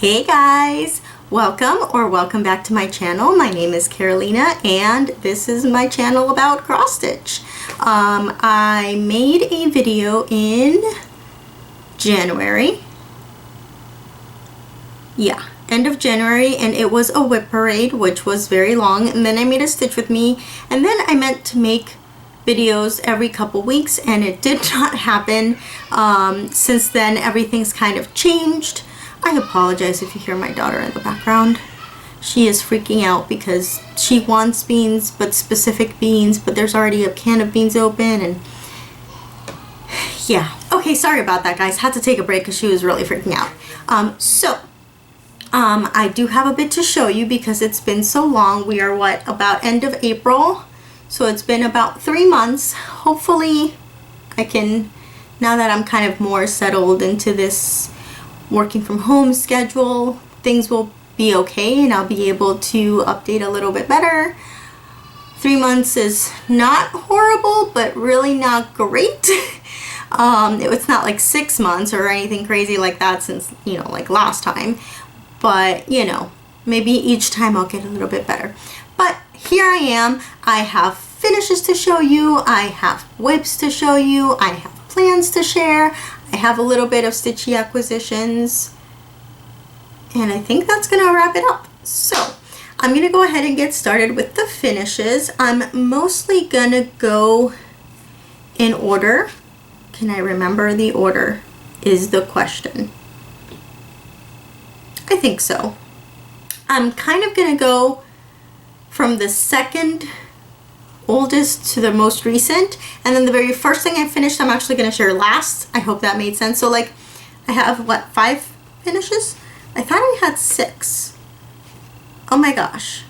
Hey guys, welcome back to my channel. My name is Carolina and this is my channel about cross stitch. I made a video in January. Yeah, end of January, and it was a whip parade, which was very long, and then I made a stitch with me, and then I meant to make videos every couple weeks, and it did not happen. Since then everything's kind of changed. I apologize if you hear my daughter in the background. She is freaking out because she wants beans, but specific beans, but there's already a can of beans open, and yeah. Okay, sorry about that guys. Had to take a break because she was really freaking out. I do have a bit to show you because it's been so long. We are about end of April, so it's been about 3 months. Hopefully I can, now that I'm kind of more settled into this working from home schedule, things will be okay and I'll be able to update a little bit better. 3 months is not horrible, but really not great. It's not like 6 months or anything crazy like that since, you know, like last time. But, you know, maybe each time I'll get a little bit better. But here I am. I have finishes to show you. I have whips to show you. I have plans to share. I have a little bit of stitchy acquisitions. And I think that's going to wrap it up. So I'm going to go ahead and get started with the finishes. I'm mostly going to go in order. Can I remember the order is the question. I think so. I'm kind of going to go from the second oldest to the most recent, and then the very first thing I finished I'm actually going to share last. I hope that made sense. So like I have what, 5 finishes? I thought I had 6. Oh my gosh.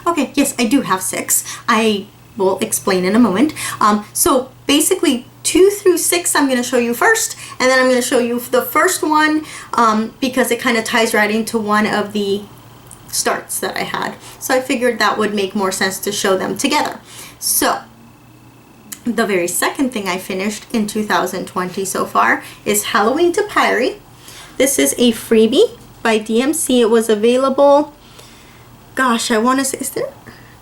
Okay, yes, I do have 6. I will explain in a moment. So basically 2 through 6 I'm going to show you first, and then I'm going to show you the first one because it kind of ties right into one of the starts that I had. So I figured that would make more sense to show them together. So the very second thing I finished in 2020 so far is Halloween to Pyrie. This is a freebie by DMC. It was available, gosh, I want to say, is there?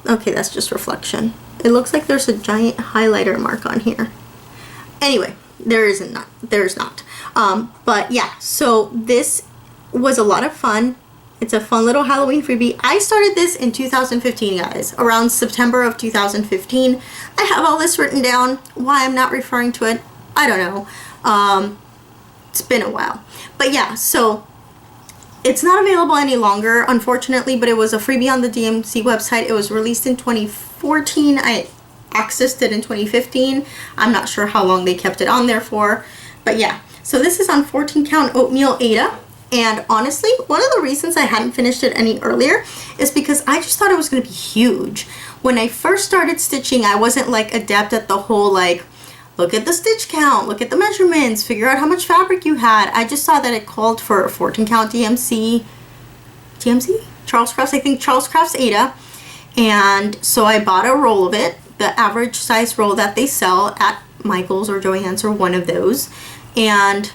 Okay, that's just reflection. It looks like there's a giant highlighter mark on here. Anyway, there's not. But yeah, so this was a lot of fun. It's a fun little Halloween freebie. I started this in 2015, guys, around September of 2015. I have all this written down. Why I'm not referring to it, I don't know. It's been a while. But yeah, so it's not available any longer, unfortunately, but it was a freebie on the DMC website. It was released in 2014. I accessed it in 2015. I'm not sure how long they kept it on there for, but yeah. So this is on 14 count oatmeal Aida. And honestly, one of the reasons I hadn't finished it any earlier is because I just thought it was going to be huge. When I first started stitching, I wasn't like adept at the whole like, look at the stitch count, look at the measurements, figure out how much fabric you had. I just saw that it called for a 14 count DMC? Charles Crafts, I think Charles Crafts Aida. And so I bought a roll of it, the average size roll that they sell at Michael's or Joann's or one of those. And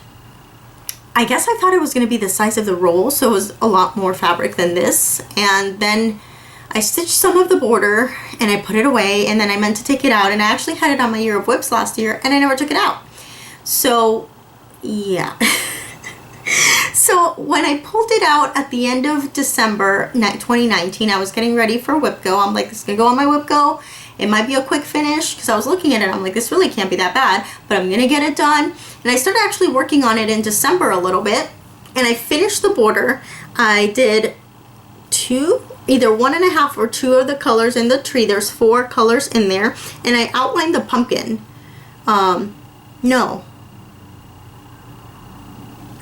I guess I thought it was going to be the size of the roll, so it was a lot more fabric than this. And then I stitched some of the border and I put it away, and then I meant to take it out, and I actually had it on my year of whips last year and I never took it out. So yeah. So when I pulled it out at the end of December 2019, I was getting ready for Whip Go. I'm like, this is going to go on my Whip Go. It might be a quick finish because I was looking at it. I'm like, this really can't be that bad, but I'm going to get it done. And I started actually working on it in December a little bit, and I finished the border. I did 2, either 1.5 or 2 of the colors in the tree. There's 4 colors in there, and I outlined the pumpkin. No.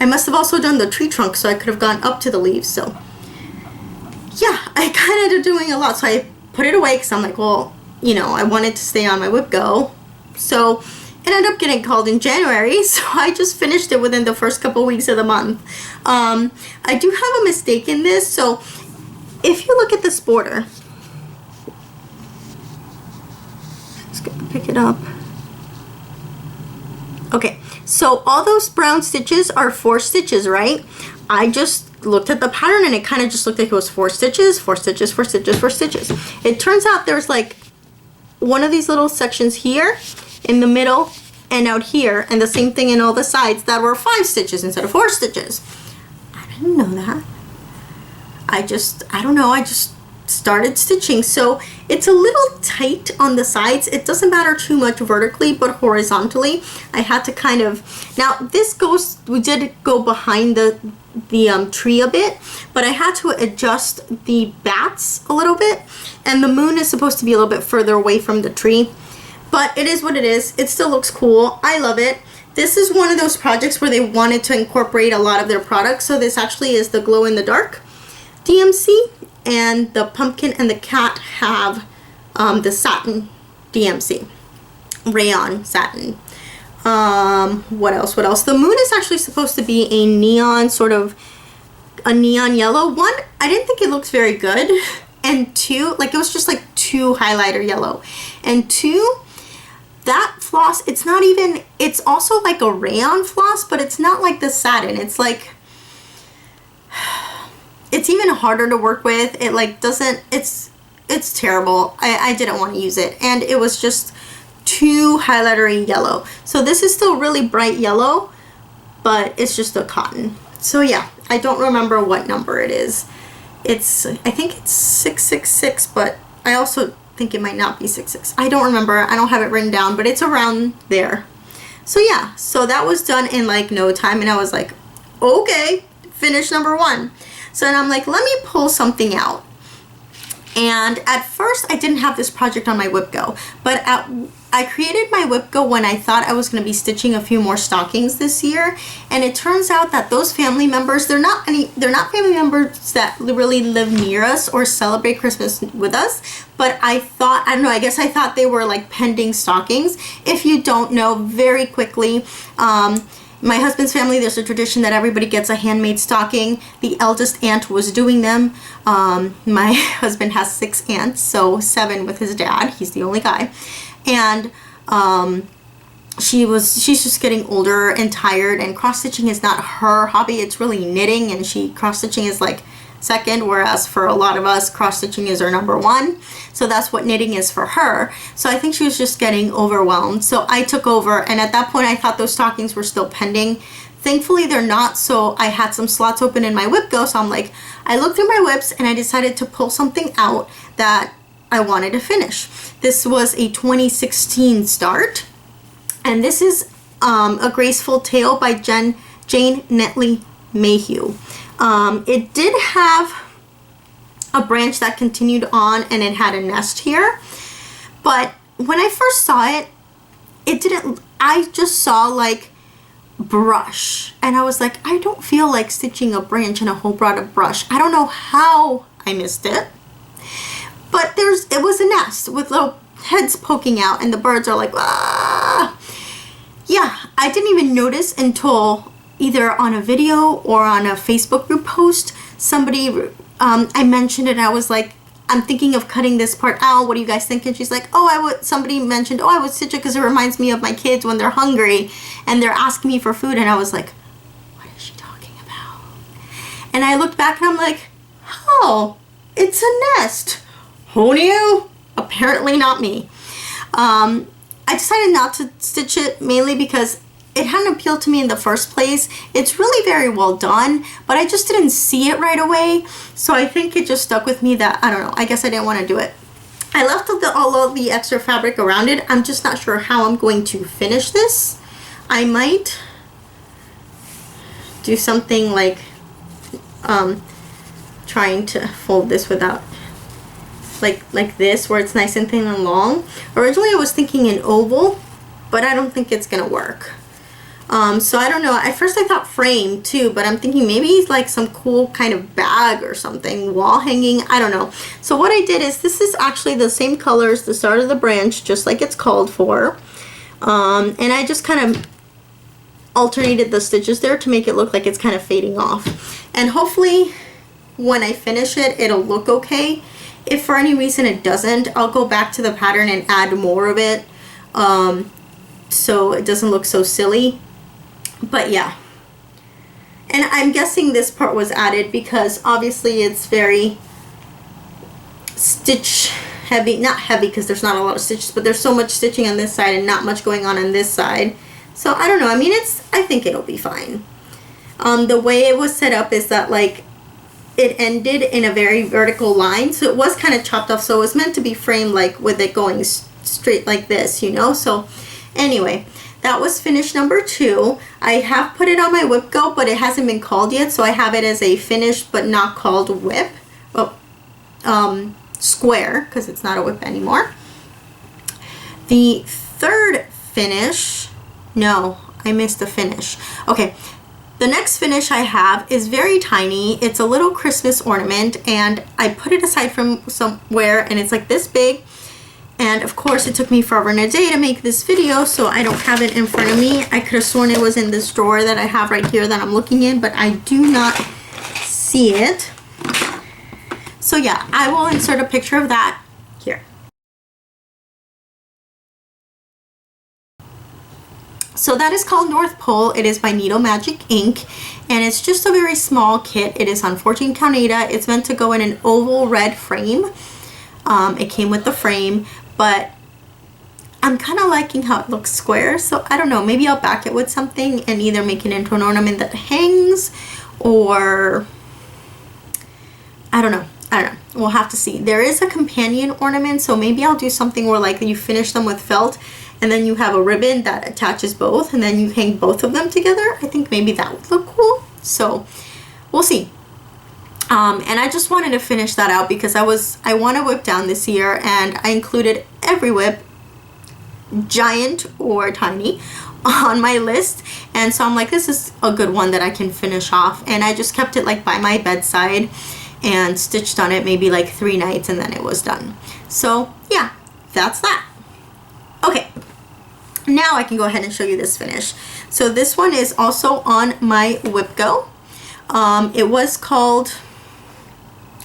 I must have also done the tree trunk, so I could have gone up to the leaves. So yeah, I kind of doing a lot. So I put it away because I'm like, well, you know, I wanted to stay on my Whip Go. So it ended up getting called in January, so I just finished it within the first couple weeks of the month. I do have a mistake in this, so if you look at this border, just gonna pick it up. Okay, so all those brown stitches are 4 stitches, right? I just looked at the pattern and it kind of just looked like it was 4 stitches, 4 stitches, 4 stitches, 4 stitches. It turns out there's like one of these little sections here in the middle and out here, and the same thing in all the sides that were 5 stitches instead of 4 stitches. I didn't know that. I don't know, I just started stitching. So it's a little tight on the sides. It doesn't matter too much vertically, but horizontally I had to kind of, now this goes, we did go behind the tree a bit, but I had to adjust the bats a little bit, and the moon is supposed to be a little bit further away from the tree, but it is what it is. It still looks cool. I love it. This is one of those projects where they wanted to incorporate a lot of their products. So this actually is the glow in the dark DMC, and the pumpkin and the cat have the satin DMC, rayon satin. What else? The moon is actually supposed to be a neon, sort of a neon yellow. 1, I didn't think it looks very good, and 2, like it was just like too highlighter yellow, and 2, that floss, it's not even, it's also like a rayon floss, but it's not like the satin. It's like, it's even harder to work with. It like doesn't, it's terrible. I didn't want to use it, and it was just too highlightery yellow. So this is still really bright yellow, but it's just a cotton. So yeah, I don't remember what number it is. I think it's 666, but I also think it might not be 66. I don't remember. I don't have it written down, but it's around there. So yeah, so that was done in like no time, and I was like, okay, finish number 1. So then I'm like, let me pull something out. And at first I didn't have this project on my whip go, but I created my whip go when I thought I was going to be stitching a few more stockings this year, and it turns out that those family members, they're not family members that really live near us or celebrate Christmas with us, but I thought, I don't know, I guess I thought they were like pending stockings. If you don't know, very quickly, my husband's family, there's a tradition that everybody gets a handmade stocking. The eldest aunt was doing them. My husband has 6 aunts, so 7 with his dad. He's the only guy. And she's just getting older and tired, and cross-stitching is not her hobby. It's really knitting, and cross-stitching is like second, whereas for a lot of us, cross-stitching is our number 1. So that's what knitting is for her. So I think she was just getting overwhelmed. So I took over, and at that point I thought those stockings were still pending. Thankfully they're not, so I had some slots open in my whip go, so I'm like, I looked through my whips and I decided to pull something out that I wanted to finish. This was a 2016 start, and this is a Graceful Tale by Jane Netley Mayhew. It did have a branch that continued on, and it had a nest here, but when I first saw it, I just saw like brush, and I was like, I don't feel like stitching a branch and a whole broad of brush. I don't know how I missed it, but it was a nest with little heads poking out, and the birds are like, ah. Yeah, I didn't even notice until either on a video or on a Facebook group post, somebody, I mentioned it, and I was like, I'm thinking of cutting this part out. What do you guys think? And she's like, somebody mentioned, I would stitch it because it reminds me of my kids when they're hungry and they're asking me for food. And I was like, what is she talking about? And I looked back and I'm like, oh, it's a nest. Who knew? Apparently not me. I decided not to stitch it mainly because it hadn't appealed to me in the first place. It's really very well done, but I just didn't see it right away. So I think it just stuck with me that, I don't know, I guess I didn't want to do it. I left all of the extra fabric around it. I'm just not sure how I'm going to finish this. I might do something like trying to fold this without like this, where it's nice and thin and long. Originally I was thinking an oval, but I don't think it's gonna work. So I don't know. At first I thought frame too, but I'm thinking maybe like some cool kind of bag or something, wall hanging, I don't know. So what I did is, this is actually the same color as the start of the branch, just like it's called for. And I just kind of alternated the stitches there to make it look like it's kind of fading off. And hopefully when I finish it, it'll look okay. If for any reason it doesn't, I'll go back to the pattern and add more of it. so it doesn't look so silly. But yeah. And I'm guessing this part was added because obviously it's very stitch heavy. Not heavy because there's not a lot of stitches, but there's so much stitching on this side and not much going on this side. So I don't know. I mean, I think it'll be fine. The way it was set up is that like it ended in a very vertical line, so it was kind of chopped off, so it was meant to be framed like with it going straight like this, you know. So anyway, that was finish number 2. I have put it on my whip go, but it hasn't been called yet, so I have it as a finished but not called whip. Oh, square, because it's not a whip anymore. The third finish, no, I missed the finish. Okay, the next finish I have is very tiny. It's a little Christmas ornament, and I put it aside from somewhere, and it's like this big. And of course it took me forever and a day to make this video, so I don't have it in front of me. I could have sworn it was in this drawer that I have right here that I'm looking in, but I do not see it. So yeah, I will insert a picture of that here. So that is called North Pole. It is by Needle Magic Ink, and it's just a very small kit. It is on 14 count Ada. It's meant to go in an oval red frame. It came with the frame, but I'm kind of liking how it looks square, so I don't know, maybe I'll back it with something and either make it into an ornament that hangs, or I don't know, we'll have to see. There is a companion ornament, so maybe I'll do something where like you finish them with felt and then you have a ribbon that attaches both and then you hang both of them together. I think maybe that would look cool, so we'll see. And I just wanted to finish that out because I want to whip down this year, and I included every whip, giant or tiny, on my list, and so I'm like, this is a good one that I can finish off, and I just kept it like by my bedside and stitched on it maybe like 3 nights, and then it was done. So yeah, that's that. Okay, now I can go ahead and show you this finish. So this one is also on my whip go. It was called,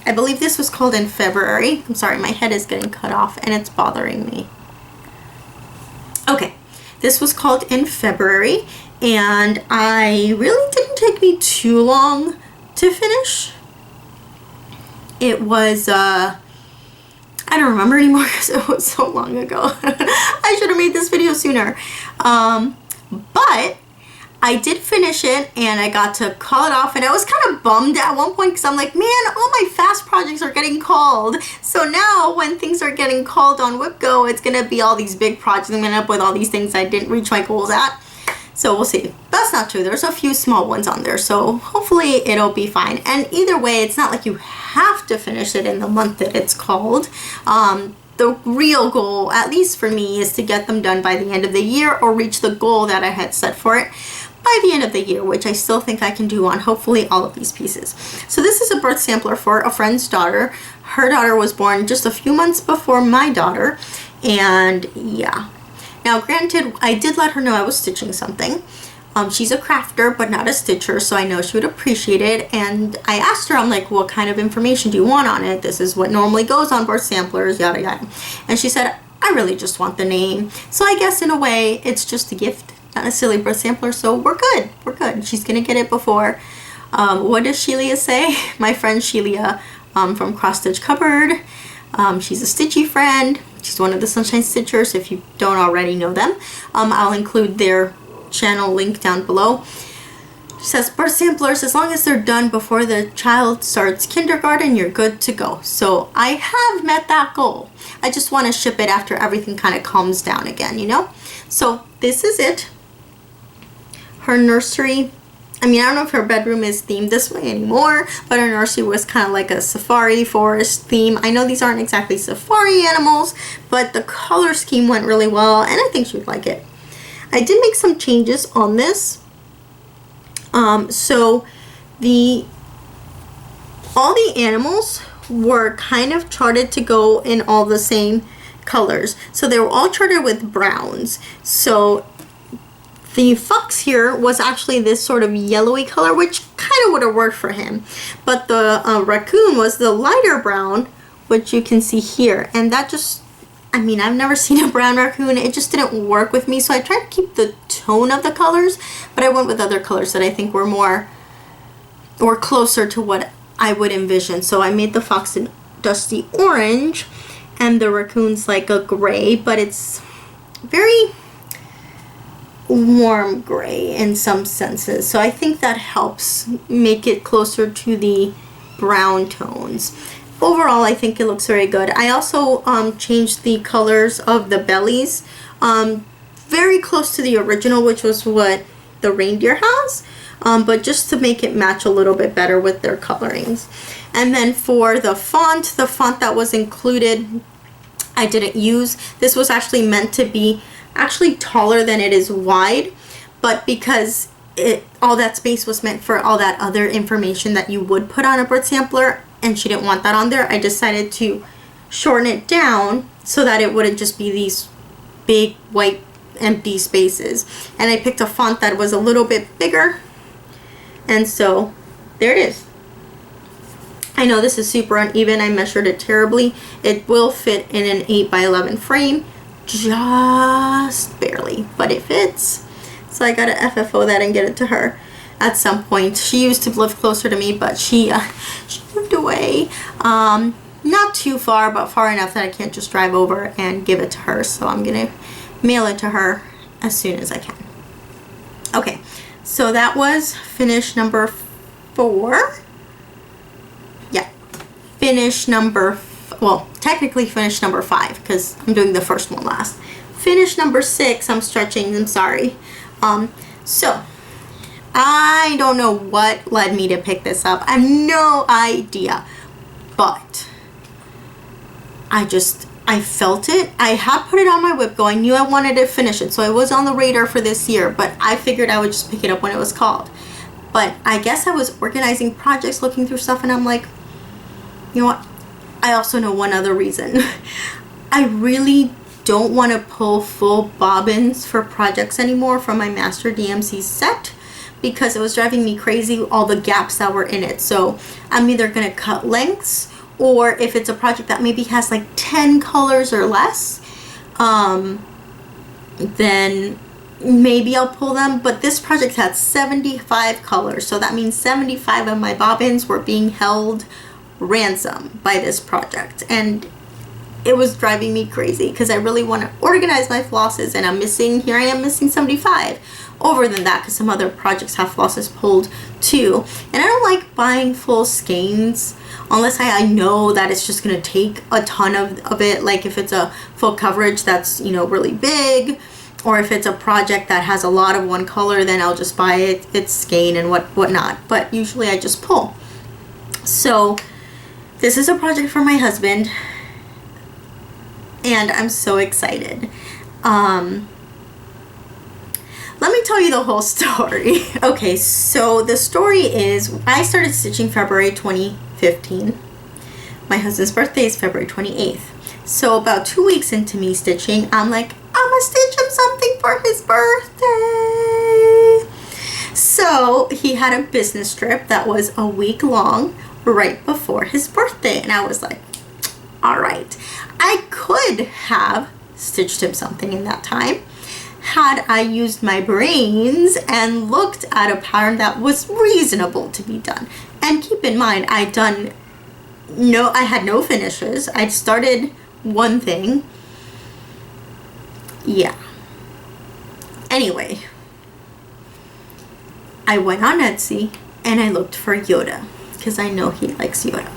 I believe this was called in February. I'm sorry, my head is getting cut off and it's bothering me. Okay, this was called in February, and I really didn't take me too long to finish. It was, I don't remember anymore because it was so long ago. I should have made this video sooner. But I did finish it, and I got to call it off, and I was kind of bummed at one point because I'm like, man, all my fast projects are getting called. So now when things are getting called on WhipGo, it's going to be all these big projects. I'm going to end up with all these things I didn't reach my goals at. So we'll see. That's not true. There's a few small ones on there, so hopefully it'll be fine. And either way, it's not like you have to finish it in the month that it's called. The real goal, at least for me, is to get them done by the end of the year or reach the goal that I had set for it by the end of the year, which I still think I can do on hopefully all of these pieces. So this is a birth sampler for a friend's daughter. Her daughter was born just a few months before my daughter, and yeah. Now granted, I did let her know I was stitching something. She's a crafter but not a stitcher, so I know she would appreciate it, and I asked her, I'm like, what kind of information do you want on it? This is what normally goes on birth samplers, yada yada. And she said, I really just want the name. So I guess in a way it's just a gift, not a silly birth sampler, so we're good. We're good. She's gonna get it before. What does Shelia say? My friend Shelia from Cross Stitch Cupboard. She's a stitchy friend. She's one of the Sunshine Stitchers if you don't already know them. I'll include their channel link down below. She says, birth samplers, as long as they're done before the child starts kindergarten, you're good to go. So I have met that goal. I just want to ship it after everything kind of calms down again, you know? So this is it. Her nursery, I mean, I don't know if her bedroom is themed this way anymore, but her nursery was kind of like a safari forest theme. I know these aren't exactly safari animals, but the color scheme went really well, and I think she would like it. I did make some changes on this. So all the animals were kind of charted to go in all the same colors. So they were all charted with browns. So the fox here was actually this sort of yellowy color, which kind of would have worked for him. But the raccoon was the lighter brown, which you can see here. And that just, I mean, I've never seen a brown raccoon. It just didn't work with me. So I tried to keep the tone of the colors, but I went with other colors that I think were more or closer to what I would envision. So I made the fox a dusty orange and the raccoon's like a gray, but it's very warm gray in some senses. So I think that helps make it closer to the brown tones. Overall, I think it looks very good. I also changed the colors of the bellies very close to the original, which was what the reindeer has, but just to make it match a little bit better with their colorings. And then for the font that was included, I didn't use. This was actually meant to be actually taller than it is wide, but because all that space was meant for all that other information that you would put on a bird sampler, and she didn't want that on there, I decided to shorten it down so that it wouldn't just be these big white empty spaces. And I picked a font that was a little bit bigger, and so there it is. I know this is super uneven. I measured it terribly. It will fit in an 8x11 frame, just barely, but it fits. So I gotta FFO that and get it to her at some point. She used to live closer to me, but she moved away. Not too far, but far enough that I can't just drive over and give it to her. So I'm gonna mail it to her as soon as I can. Okay, so that was finish number 4. Yeah, finish number, well, technically finish number 5 because I'm doing the first one last. Finish number 6, I'm stretching, I'm sorry. So I don't know what led me to pick this up. I have no idea, but I felt it. I had put it on my whip go. I knew I wanted to finish it, so it was on the radar for this year, but I figured I would just pick it up when it was called. But I guess I was organizing projects, looking through stuff, and I'm like, you know what? I also know one other reason. I really don't want to pull full bobbins for projects anymore from my Master DMC set, because it was driving me crazy, all the gaps that were in it. So I'm either going to cut lengths, or if it's a project that maybe has like 10 colors or less, then maybe I'll pull them. But this project had 75 colors, so that means 75 of my bobbins were being held ransom by this project, and it was driving me crazy because I really want to organize my flosses, and here I am missing 75. Over than that, because some other projects have flosses pulled too. And I don't like buying full skeins unless I know that it's just going to take a ton of it. Like if it's a full coverage that's, you know, really big, or if it's a project that has a lot of one color, then I'll just buy its skein and whatnot. But usually I just pull. So this is a project for my husband, and I'm so excited. Let me tell you the whole story. Okay, so the story is I started stitching February 2015. My husband's birthday is February 28th. So about 2 weeks into me stitching, I'm like, I'm gonna stitch him something for his birthday. So he had a business trip that was a week long right before his birthday. And I was like, all right. I could have stitched him something in that time had I used my brains and looked at a pattern that was reasonable to be done. And keep in mind, I had no finishes. I'd started one thing. Yeah. Anyway, I went on Etsy and I looked for Yoda because I know he likes Yoda.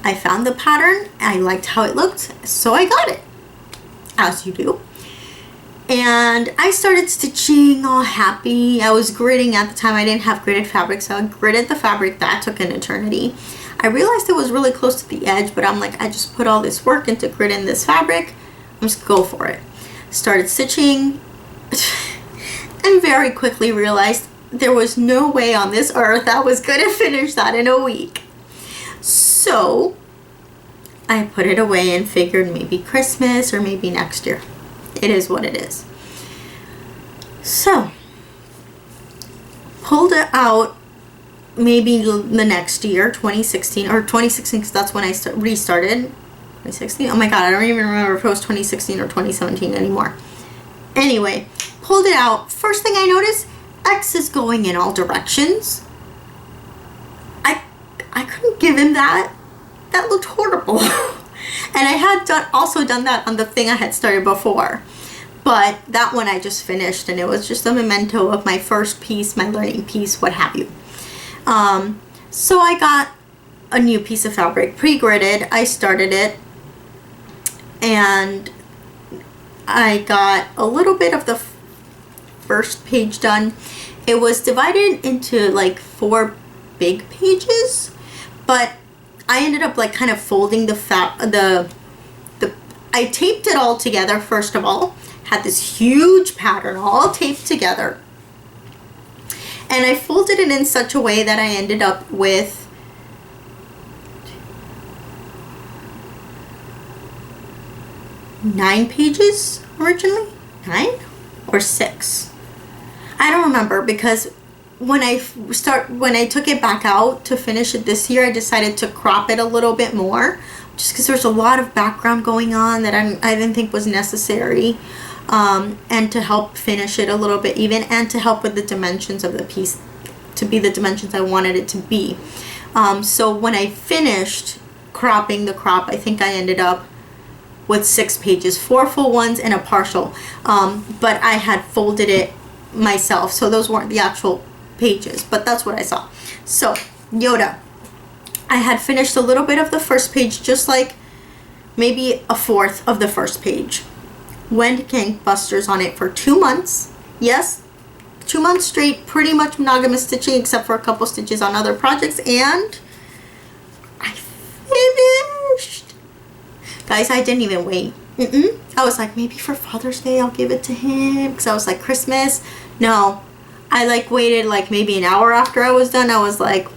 I found the pattern, I liked how it looked, so I got it, as you do. And I started stitching all happy. I was gridding at the time. I didn't have gridded fabric, so I gridded the fabric. That took an eternity. I realized it was really close to the edge, but I'm like, I just put all this work into gridding this fabric. I'm just go for it. Started stitching and very quickly realized there was no way on this earth I was going to finish that in a week. So I put it away and figured maybe Christmas or maybe next year. It is what it is. So pulled it out maybe the next year, 2016, or 2016 because that's when I restarted. 2016? Oh my god, I don't even remember if it was 2016 or 2017 anymore. Anyway, pulled it out. First thing I noticed, X is going in all directions. I couldn't give him that. That looked horrible. And I had also done that on the thing I had started before. But that one I just finished, and it was just a memento of my first piece, my learning piece, what have you. So I got a new piece of fabric, pre-gridded. I started it, and I got a little bit of the first page done. It was divided into like 4 big pages, but I ended up like kind of folding I taped it all together first of all. Had this huge pattern all taped together, and I folded it in such a way that I ended up with nine pages originally. 9 or 6, I don't remember, because when I took it back out to finish it this year, I decided to crop it a little bit more, just because there's a lot of background going on that I didn't think was necessary, and to help finish it a little bit even, and to help with the dimensions of the piece to be the dimensions I wanted it to be. So when I finished cropping the crop, I think I ended up with 6 pages, 4 full ones and a partial, but I had folded it myself, so those weren't the actual pages, but that's what I saw. So Yoda, I had finished a little bit of the first page, just like maybe a fourth of the first page. Went gangbusters on it for 2 months. Yes, 2 months straight, pretty much monogamous stitching, except for a couple stitches on other projects, and I finished. Guys, I didn't even wait. I was like, maybe for Father's Day I'll give it to him, because I was like, Christmas. No, I like waited like maybe an hour after I was done. I was like,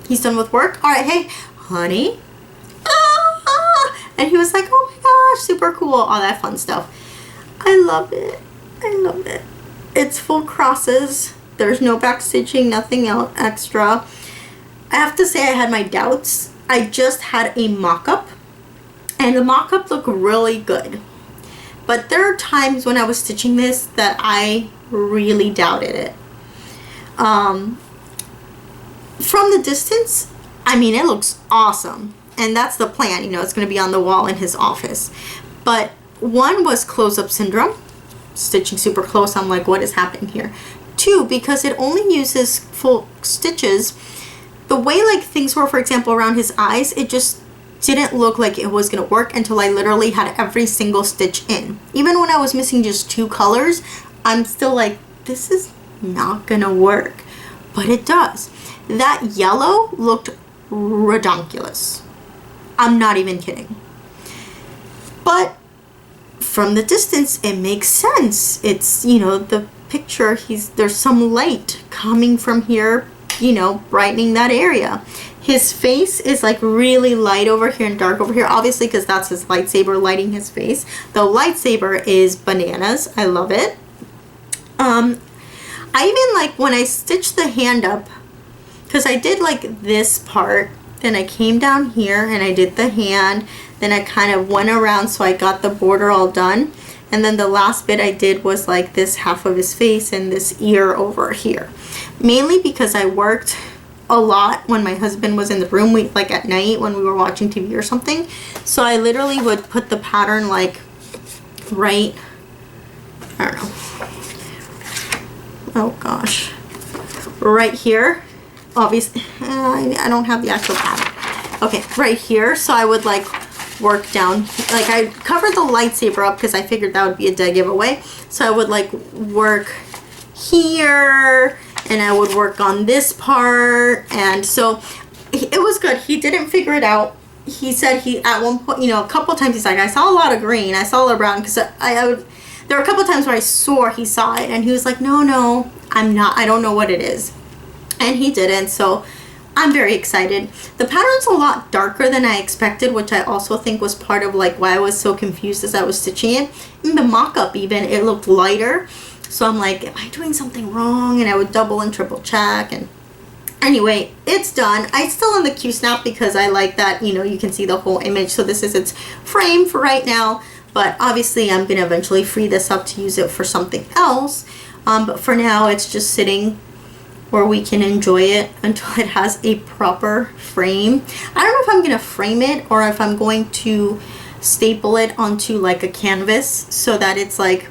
he's done with work? All right, hey, honey. And he was like, oh my gosh, super cool, all that fun stuff. I love it. I love it. It's full crosses. There's no back stitching, nothing else extra. I have to say I had my doubts. I just had a mock-up, and the mock-up looked really good. But there are times when I was stitching this that I really doubted it. From the distance, I mean, it looks awesome. And that's the plan, you know, it's going to be on the wall in his office. But one was close-up syndrome. Stitching super close, I'm like, what is happening here? 2, because it only uses full stitches. The way like things were, for example, around his eyes, it just didn't look like it was going to work until I literally had every single stitch in. Even when I was missing just 2 colors, I'm still like, this is not going to work. But it does. That yellow looked redonkulous. I'm not even kidding. But from the distance, it makes sense. It's, you know, the picture, there's some light coming from here, you know, brightening that area. His face is like really light over here and dark over here, obviously, because that's his lightsaber lighting his face. The lightsaber is bananas. I love it. I even like when I stitched the hand up, because I did like this part, then I came down here and I did the hand, then I kind of went around so I got the border all done, and then the last bit I did was like this half of his face and this ear over here. Mainly because I worked a lot when my husband was in the room, like at night when we were watching TV or something. So I literally would put the pattern like right, I don't know, oh gosh, right here. Obviously, I don't have the actual pattern. Okay, right here. So I would like work down, like I covered the lightsaber up because I figured that would be a dead giveaway. So I would like work here, and I would work on this part, and so it was good. He didn't figure it out. He said he, at one point, you know, a couple times he's like, I saw a lot of green, I saw a lot of brown, because there were a couple times where I swore he saw it, and he was like, no, I don't know what it is. And he didn't, so I'm very excited. The pattern's a lot darker than I expected, which I also think was part of like why I was so confused as I was stitching it. In the mock-up even, it looked lighter. So I'm like, am I doing something wrong? And I would double and triple check. And Anyway, it's done. I still on the Q-snap because I like that, you know, you can see the whole image. So this is its frame for right now, but obviously I'm gonna eventually free this up to use it for something else. But for now, it's just sitting where we can enjoy it until it has a proper frame. I don't know if I'm gonna frame it or if I'm going to staple it onto like a canvas so that it's like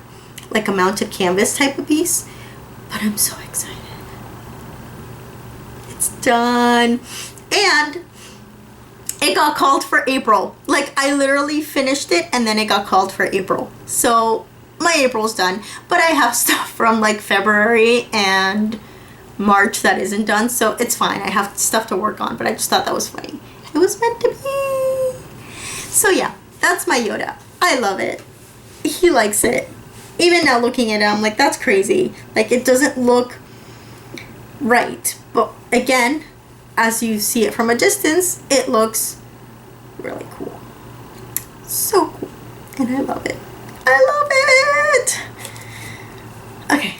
a mounted canvas type of piece. But I'm so excited. It's done. And it got called for April. Like, I literally finished it and then it got called for April. So my April's done. But I have stuff from like February and March that isn't done. So it's fine. I have stuff to work on. But I just thought that was funny. It was meant to be. So yeah, that's my Yoda. I love it. He likes it. Even now looking at it, I'm like, that's crazy. Like, it doesn't look right. But again, as you see it from a distance, it looks really cool. So cool. And I love it. I love it! Okay.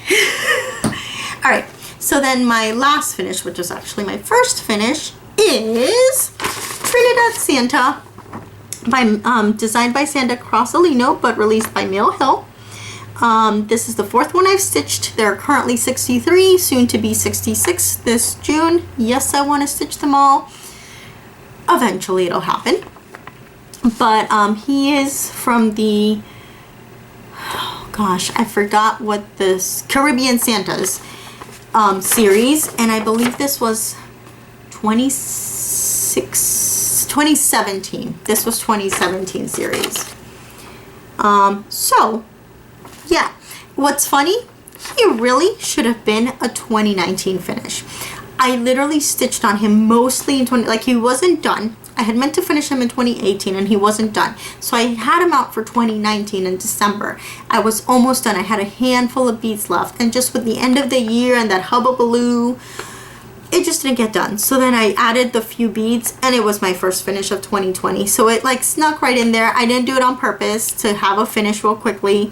Alright. So then my last finish, which was actually my first finish, is Trinidad Santa, by designed by Santa Crossalino, but released by Mill Hill. This is the fourth one I've stitched. There are currently 63, soon to be 66 this June. Yes, I want to stitch them all. Eventually it'll happen. But he is from the, oh gosh, I forgot what this, Caribbean Santas series. And I believe this was 2017. This was 2017 series. So yeah, what's funny, he really should have been a 2019 finish. I literally stitched on him mostly in like he wasn't done. I had meant to finish him in 2018 and he wasn't done. So I had him out for 2019 in December. I was almost done. I had a handful of beads left, and just with the end of the year and that hubbubaloo, it just didn't get done. So then I added the few beads and it was my first finish of 2020. So it like snuck right in there. I didn't do it on purpose to have a finish real quickly.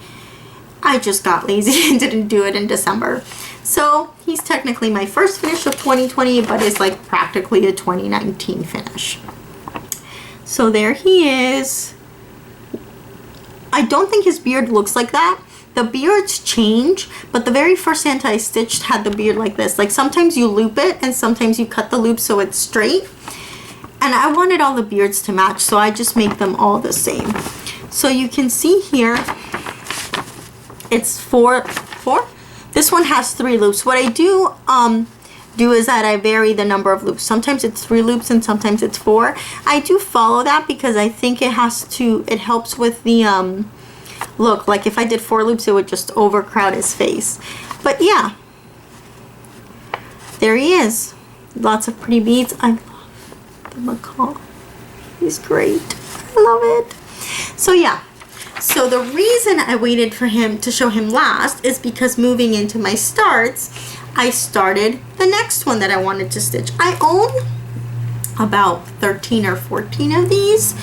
I just got lazy and didn't do it in December. So he's technically my first finish of 2020, but it's like practically a 2019 finish. So there he is. I don't think his beard looks like that. The beards change, but the very first Santa I stitched had the beard like this. Like sometimes you loop it and sometimes you cut the loop so it's straight. And I wanted all the beards to match, so I just make them all the same. So you can see here, it's four. This one has 3 loops. What I do is that I vary the number of loops. Sometimes it's 3 loops and sometimes it's 4. I do follow that because I think it helps with the look. Like if I did 4 loops, it would just overcrowd his face. But yeah, there he is. Lots of pretty beads. I love the macaw. He's great. I love it. So yeah. So the reason I waited for him to show him last is because moving into my starts, I started the next one that I wanted to stitch. I own about 13 or 14 of these.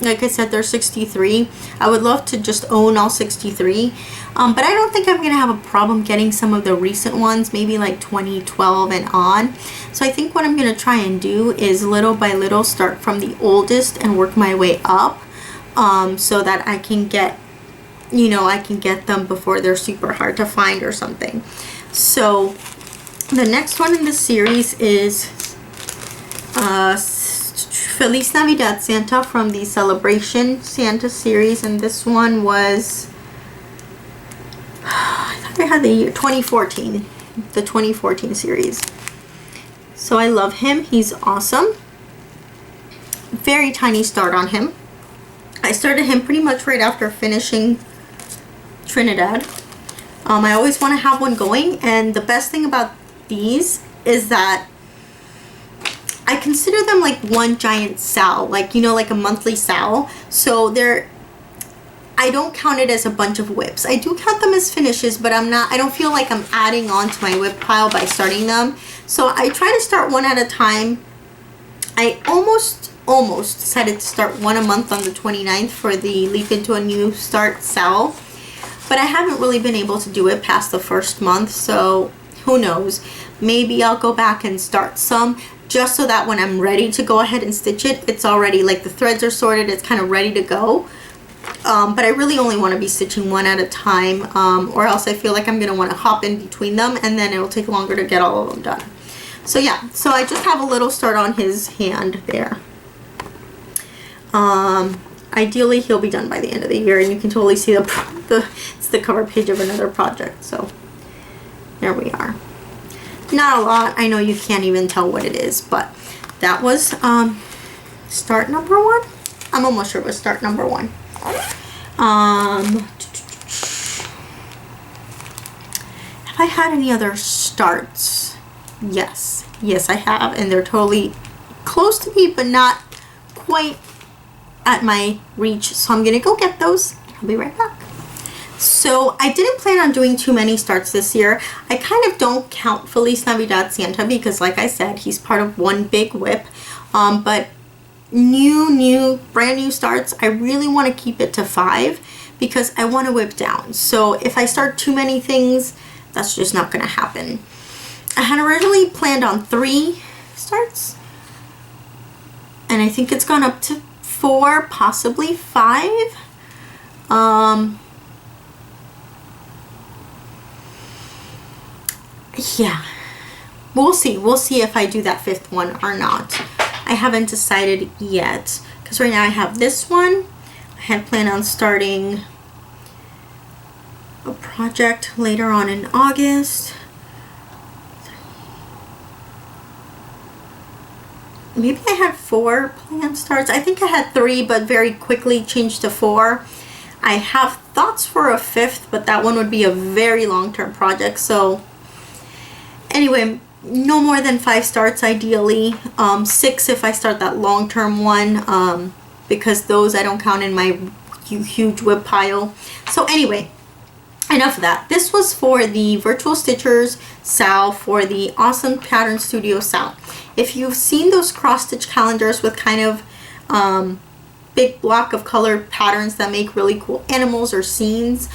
Like I said, they're 63. I would love to just own all 63. But I don't think I'm going to have a problem getting some of the recent ones, maybe like 2012 and on. So I think what I'm going to try and do is little by little start from the oldest and work my way up. So that I can get, you know, I can get them before they're super hard to find or something. So the next one in the series is Feliz Navidad Santa from the Celebration Santa series, and this one was, I thought I had the year 2014, the 2014 series. So I love him. He's awesome. Very tiny start on him. I started him pretty much right after finishing Trinidad. I always want to have one going, and the best thing about these is that I consider them like one giant sal, like, you know, like a monthly sal. So I don't count it as a bunch of whips. I do count them as finishes, but I don't feel like I'm adding on to my whip pile by starting them. So I try to start one at a time. I almost decided to start one a month on the 29th for the Leap Into a New Start sal, but I haven't really been able to do it past the first month. So Who knows? Maybe I'll go back and start some just so that when I'm ready to go ahead and stitch it, it's already like the threads are sorted, it's kind of ready to go. But I really only want to be stitching one at a time, or else I feel like I'm going to want to hop in between them and then it'll take longer to get all of them done. So yeah, so I just have a little start on his hand there. Ideally he'll be done by the end of the year, and you can totally see it's the cover page of another project. So there we are. Not a lot. I know you can't even tell what it is, but that was start number 1. I'm almost sure it was start number 1. Have I had any other starts? Yes, I have, and they're totally close to me, but not quite at my reach. So I'm gonna go get those. I'll be right back. So I didn't plan on doing too many starts this year. I kind of don't count Feliz Navidad Santa because, like I said, he's part of one big whip. But brand new starts, I really want to keep it to 5 because I want to whip down. So if I start too many things, that's just not going to happen. I had originally planned on 3 starts, and I think it's gone up to 4, possibly 5. Yeah, we'll see if I do that 5th one or not. I haven't decided yet, because right now I have this one. I had planned on starting a project later on in August. Maybe I had 4 planned starts. I think I had 3, but very quickly changed to 4. I have thoughts for a 5th, but that one would be a very long-term project. So anyway, no more than 5 starts ideally. 6 if I start that long-term one, because those I don't count in my huge whip pile. So anyway, enough of that. This was for the Virtual Stitchers Sal for the Awesome Pattern Studio Sal. If you've seen those cross-stitch calendars with kind of big block of colored patterns that make really cool animals or scenes,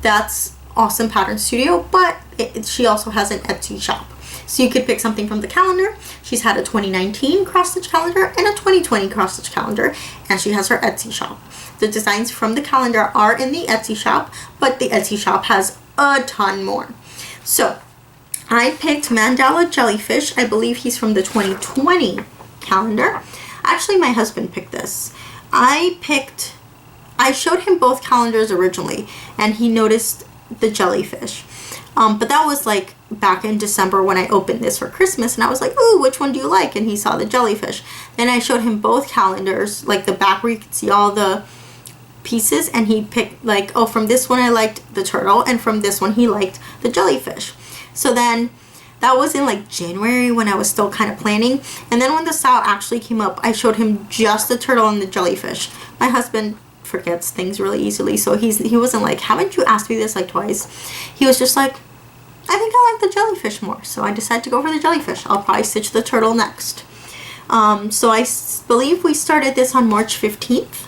that's Awesome Pattern Studio, but she also has an Etsy shop. So you could pick something from the calendar. She's had a 2019 cross-stitch calendar and a 2020 cross-stitch calendar, and she has her Etsy shop. The designs from the calendar are in the Etsy shop, but the Etsy shop has a ton more. So I picked Mandala Jellyfish. I believe he's from the 2020 calendar. Actually, my husband picked this. I showed him both calendars originally, and he noticed the jellyfish. But that was like back in December when I opened this for Christmas, and I was like, ooh, which one do you like? And he saw the jellyfish. Then I showed him both calendars, like the back where you could see all the pieces, and he picked like, oh, from this one I liked the turtle, and from this one he liked the jellyfish. So then that was in like January when I was still kind of planning, and then when the Sal actually came up, I showed him just the turtle and the jellyfish. My husband forgets things really easily, so he wasn't like, haven't you asked me this like twice? He was just like, I think I like the jellyfish more, so I decided to go for the jellyfish. I'll probably stitch the turtle next. So I believe we started this on March 15th.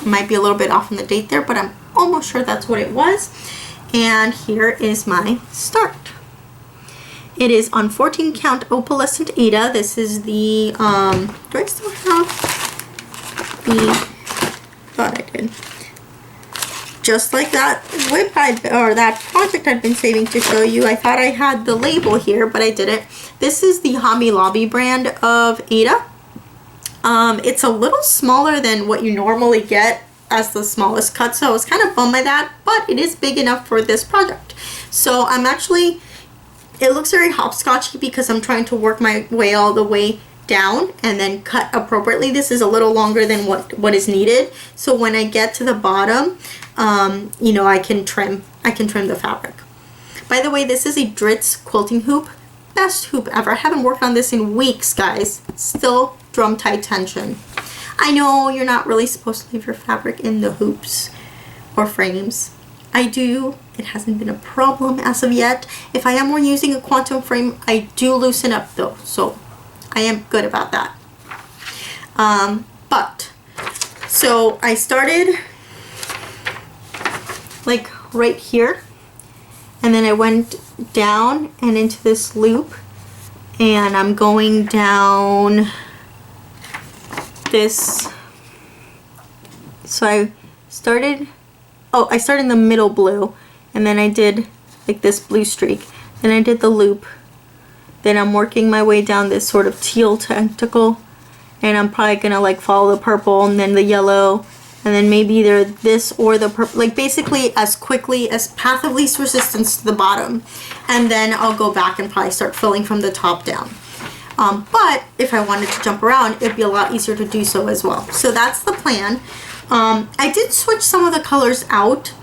Might be a little bit off on the date there, but I'm almost sure that's what it was. And here is my start. It is on 14 count opalescent Aida. This is the, do I still have the, thought I did. Just like that whip or that project I'd been saving to show you, I thought I had the label here, but I didn't. This is the Hobby Lobby brand of Aida. It's a little smaller than what you normally get as the smallest cut, so I was kind of bummed by that, but it is big enough for this project. So I'm actually, it looks very hopscotchy because I'm trying to work my way all the way down and then cut appropriately. This is a little longer than what is needed, so when I get to the bottom, you know, I can trim the fabric. By the way, this is a Dritz quilting hoop. Best hoop ever. I haven't worked on this in weeks, guys. Still drum tight tension. I know you're not really supposed to leave your fabric in the hoops or frames. I do. It hasn't been a problem as of yet. If I am using a quantum frame, I do loosen up though, so I am good about that. So I started like right here, and then I went down and into this loop, and I'm going down this. So I started in the middle blue, and then I did like this blue streak, then I did the loop, then I'm working my way down this sort of teal tentacle, and I'm probably gonna like follow the purple and then the yellow, and then maybe either this or the purple, like basically as quickly as path of least resistance to the bottom, and then I'll go back and probably start filling from the top down. But if I wanted to jump around, it'd be a lot easier to do so as well. So that's the plan. I did switch some of the colors out.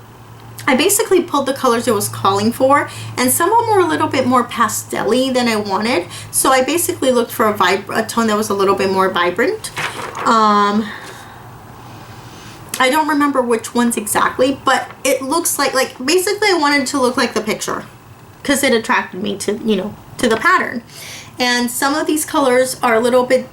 I basically pulled the colors it was calling for, and some of them were a little bit more pastel-y than I wanted. So I basically looked for a tone that was a little bit more vibrant. I don't remember which ones exactly, but it looks like basically I wanted it to look like the picture because it attracted me to, you know, to the pattern. And some of these colors are a little bit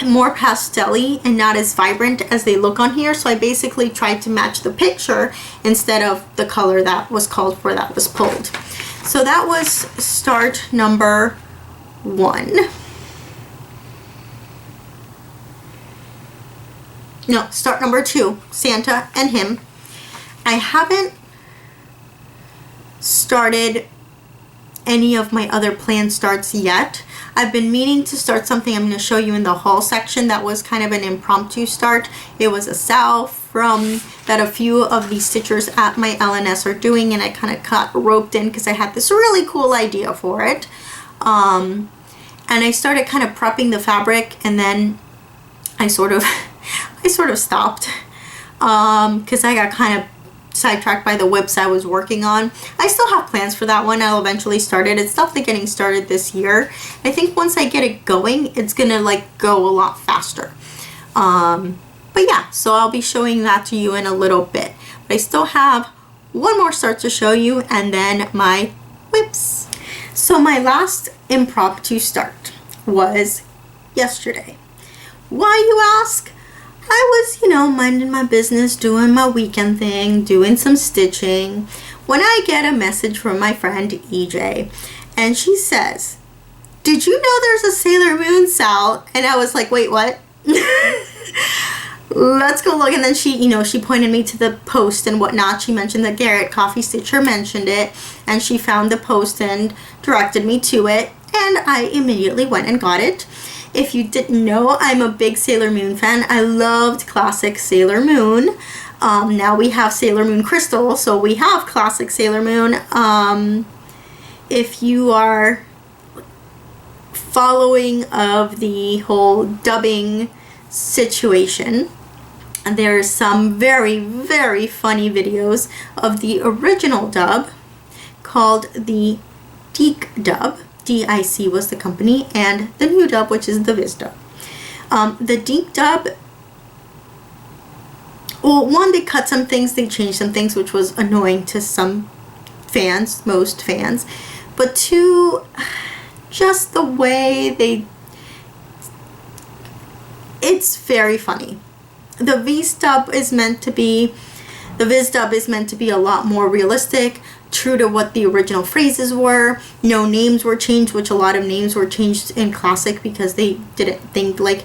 more pastel-y and not as vibrant as they look on here, so I basically tried to match the picture instead of the color that was called for that was pulled. So that was start number 1. No, start number 2, Santa and him. I haven't started any of my other planned starts yet. I've been meaning to start something I'm going to show you in the haul section that was kind of an impromptu start. It was a salve from that a few of the stitchers at my LNS are doing, and I kind of got roped in because I had this really cool idea for it. And I started kind of prepping the fabric, and then I sort of stopped because I got kind of sidetracked by the whips I was working on. I still have plans for that one. I'll eventually start it. It's definitely getting started this year. I think once I get it going, it's gonna like go a lot faster. But yeah, so I'll be showing that to you in a little bit. But I still have one more start to show you, and then my whips. So my last impromptu start was yesterday. Why, you ask? I was, you know, minding my business, doing my weekend thing, doing some stitching, when I get a message from my friend EJ, and she says, "Did you know there's a Sailor Moon, Sal?" And I was like, wait, what? Let's go look. And then she, you know, she pointed me to the post and whatnot. She mentioned that Garrett Coffee Stitcher mentioned it, and she found the post and directed me to it, and I immediately went and got it. If you didn't know, I'm a big Sailor Moon fan. I loved classic Sailor Moon. Now we have Sailor Moon Crystal, so we have classic Sailor Moon. If you are following of the whole dubbing situation, there's some very, very funny videos of the original dub called the Deek dub. DIC was the company, and the new dub, which is the Viz dub. The Deek dub, well, one, they cut some things, they changed some things, which was annoying to some fans, most fans. But two, just the way it's very funny. The Viz dub is meant to be a lot more realistic, true to what the original phrases were. No names were changed, which a lot of names were changed in classic because they didn't think, like,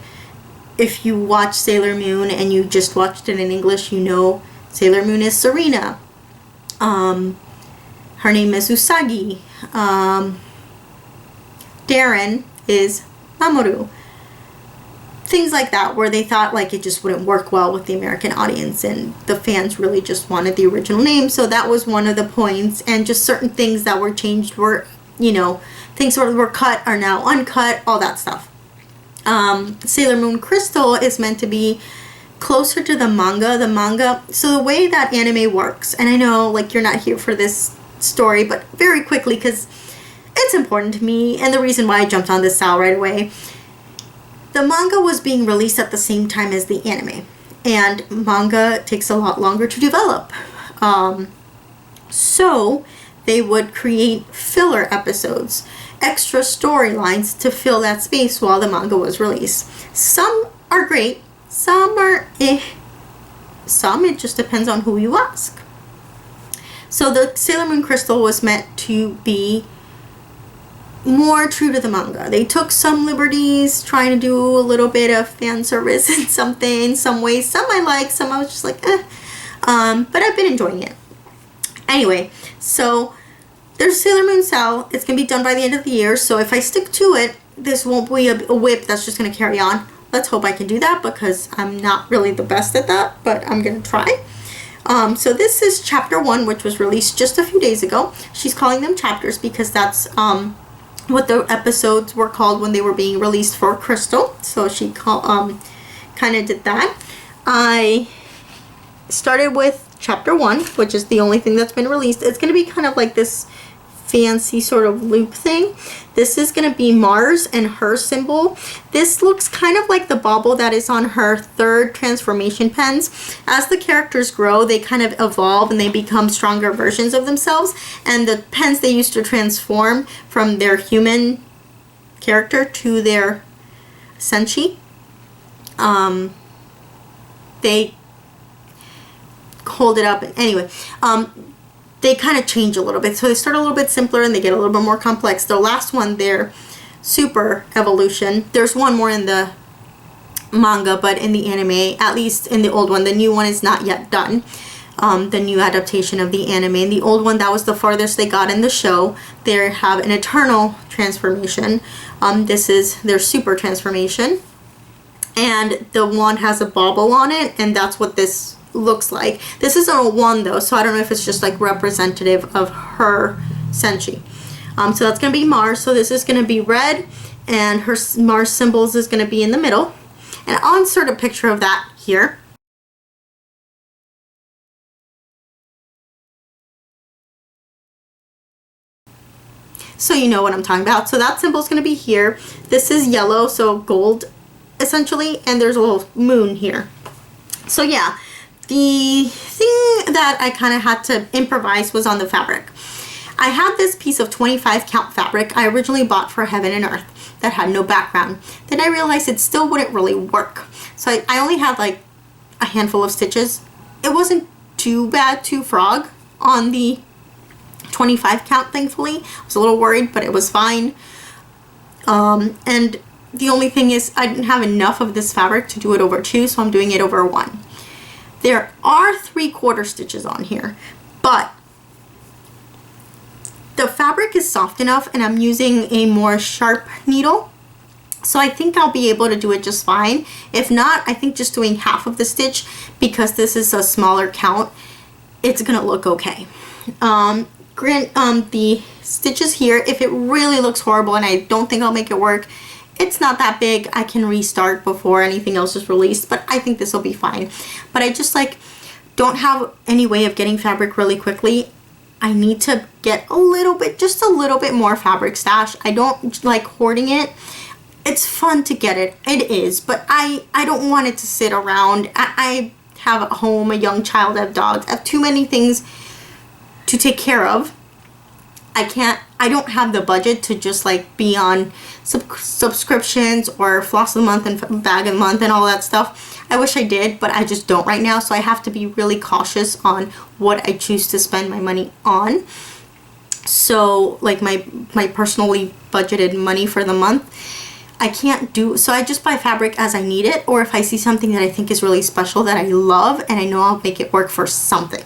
if you watch Sailor Moon and you just watched it in English, you know Sailor Moon is Serena. Her name is Usagi. Darren is Mamoru. Things like that, where they thought like it just wouldn't work well with the American audience, and the fans really just wanted the original name. So that was one of the points, and just certain things that were changed were, you know, things that were cut are now uncut, all that stuff. Sailor Moon Crystal is meant to be closer to the manga. So the way that anime works, and I know like you're not here for this story, but very quickly, because it's important to me and the reason why I jumped on this Sal right away. The manga was being released at the same time as the anime, and manga takes a lot longer to develop. So they would create filler episodes, extra storylines to fill that space while the manga was released. Some are great, some are eh. Some, it just depends on who you ask. So the Sailor Moon crystal was meant to be more true to the manga. They took some liberties trying to do a little bit of fan service in some ways. Some I like, some I was just like, eh. But I've been enjoying it. Anyway, so there's Sailor Moon Cell. It's going to be done by the end of the year. So if I stick to it, this won't be a whip that's just going to carry on. Let's hope I can do that because I'm not really the best at that, but I'm going to try. So this is chapter 1, which was released just a few days ago. She's calling them chapters because that's what the episodes were called when they were being released for Crystal. So she kind of did that. I started with chapter 1, which is the only thing that's been released. It's going to be kind of like this fancy sort of loop thing. This is going to be Mars and her symbol. This looks kind of like the bauble that is on her 3rd transformation pens. As the characters grow, they kind of evolve and they become stronger versions of themselves. And the pens they used to transform from their human character to their senshi, they hold it up. Anyway, they kind of change a little bit. So they start a little bit simpler and they get a little bit more complex. The last one, their super evolution, there's one more in the manga, but in the anime, at least in the old one, the new one is not yet done. The new adaptation of the anime. And the old one, that was the farthest they got in the show. They have an eternal transformation. This is their super transformation. And the wand has a bauble on it, and that's what this looks like. This isn't a wand though, so I don't know if it's just like representative of her senshi. So that's going to be Mars. So this is going to be red, and her Mars symbols is going to be in the middle. And I'll insert a picture of that here. So you know what I'm talking about. So that symbol is going to be here. This is yellow, so gold essentially, and there's a little moon here. So yeah, the thing that I kind of had to improvise was on the fabric. I had this piece of 25 count fabric I originally bought for Heaven and Earth that had no background. Then I realized it still wouldn't really work. So I only had like a handful of stitches. It wasn't too bad to frog on the 25 count, thankfully. I was a little worried, but it was fine. And the only thing is I didn't have enough of this fabric to do it over 2, so I'm doing it over 1. There are 3/4 stitches on here, but the fabric is soft enough and I'm using a more sharp needle, so I think I'll be able to do it just fine. If not, I think just doing half of the stitch, because this is a smaller count, it's gonna look okay. The stitches here, if it really looks horrible and I don't think I'll make it work, it's not that big. I can restart before anything else is released, but I think this will be fine. But I just like don't have any way of getting fabric really quickly. I need to get a little bit, just a little bit more fabric stash. I don't like hoarding it. It's fun to get it. It is, but I don't want it to sit around. I have a home, a young child, I have dogs. I have too many things to take care of. I don't have the budget to just like be on subscriptions or floss of the month and bag of the month and all that stuff. I wish I did, but I just don't right now. So I have to be really cautious on what I choose to spend my money on. So like my personally budgeted money for the month, I can't do, so I just buy fabric as I need it, or if I see something that I think is really special that I love and I know I'll make it work for something.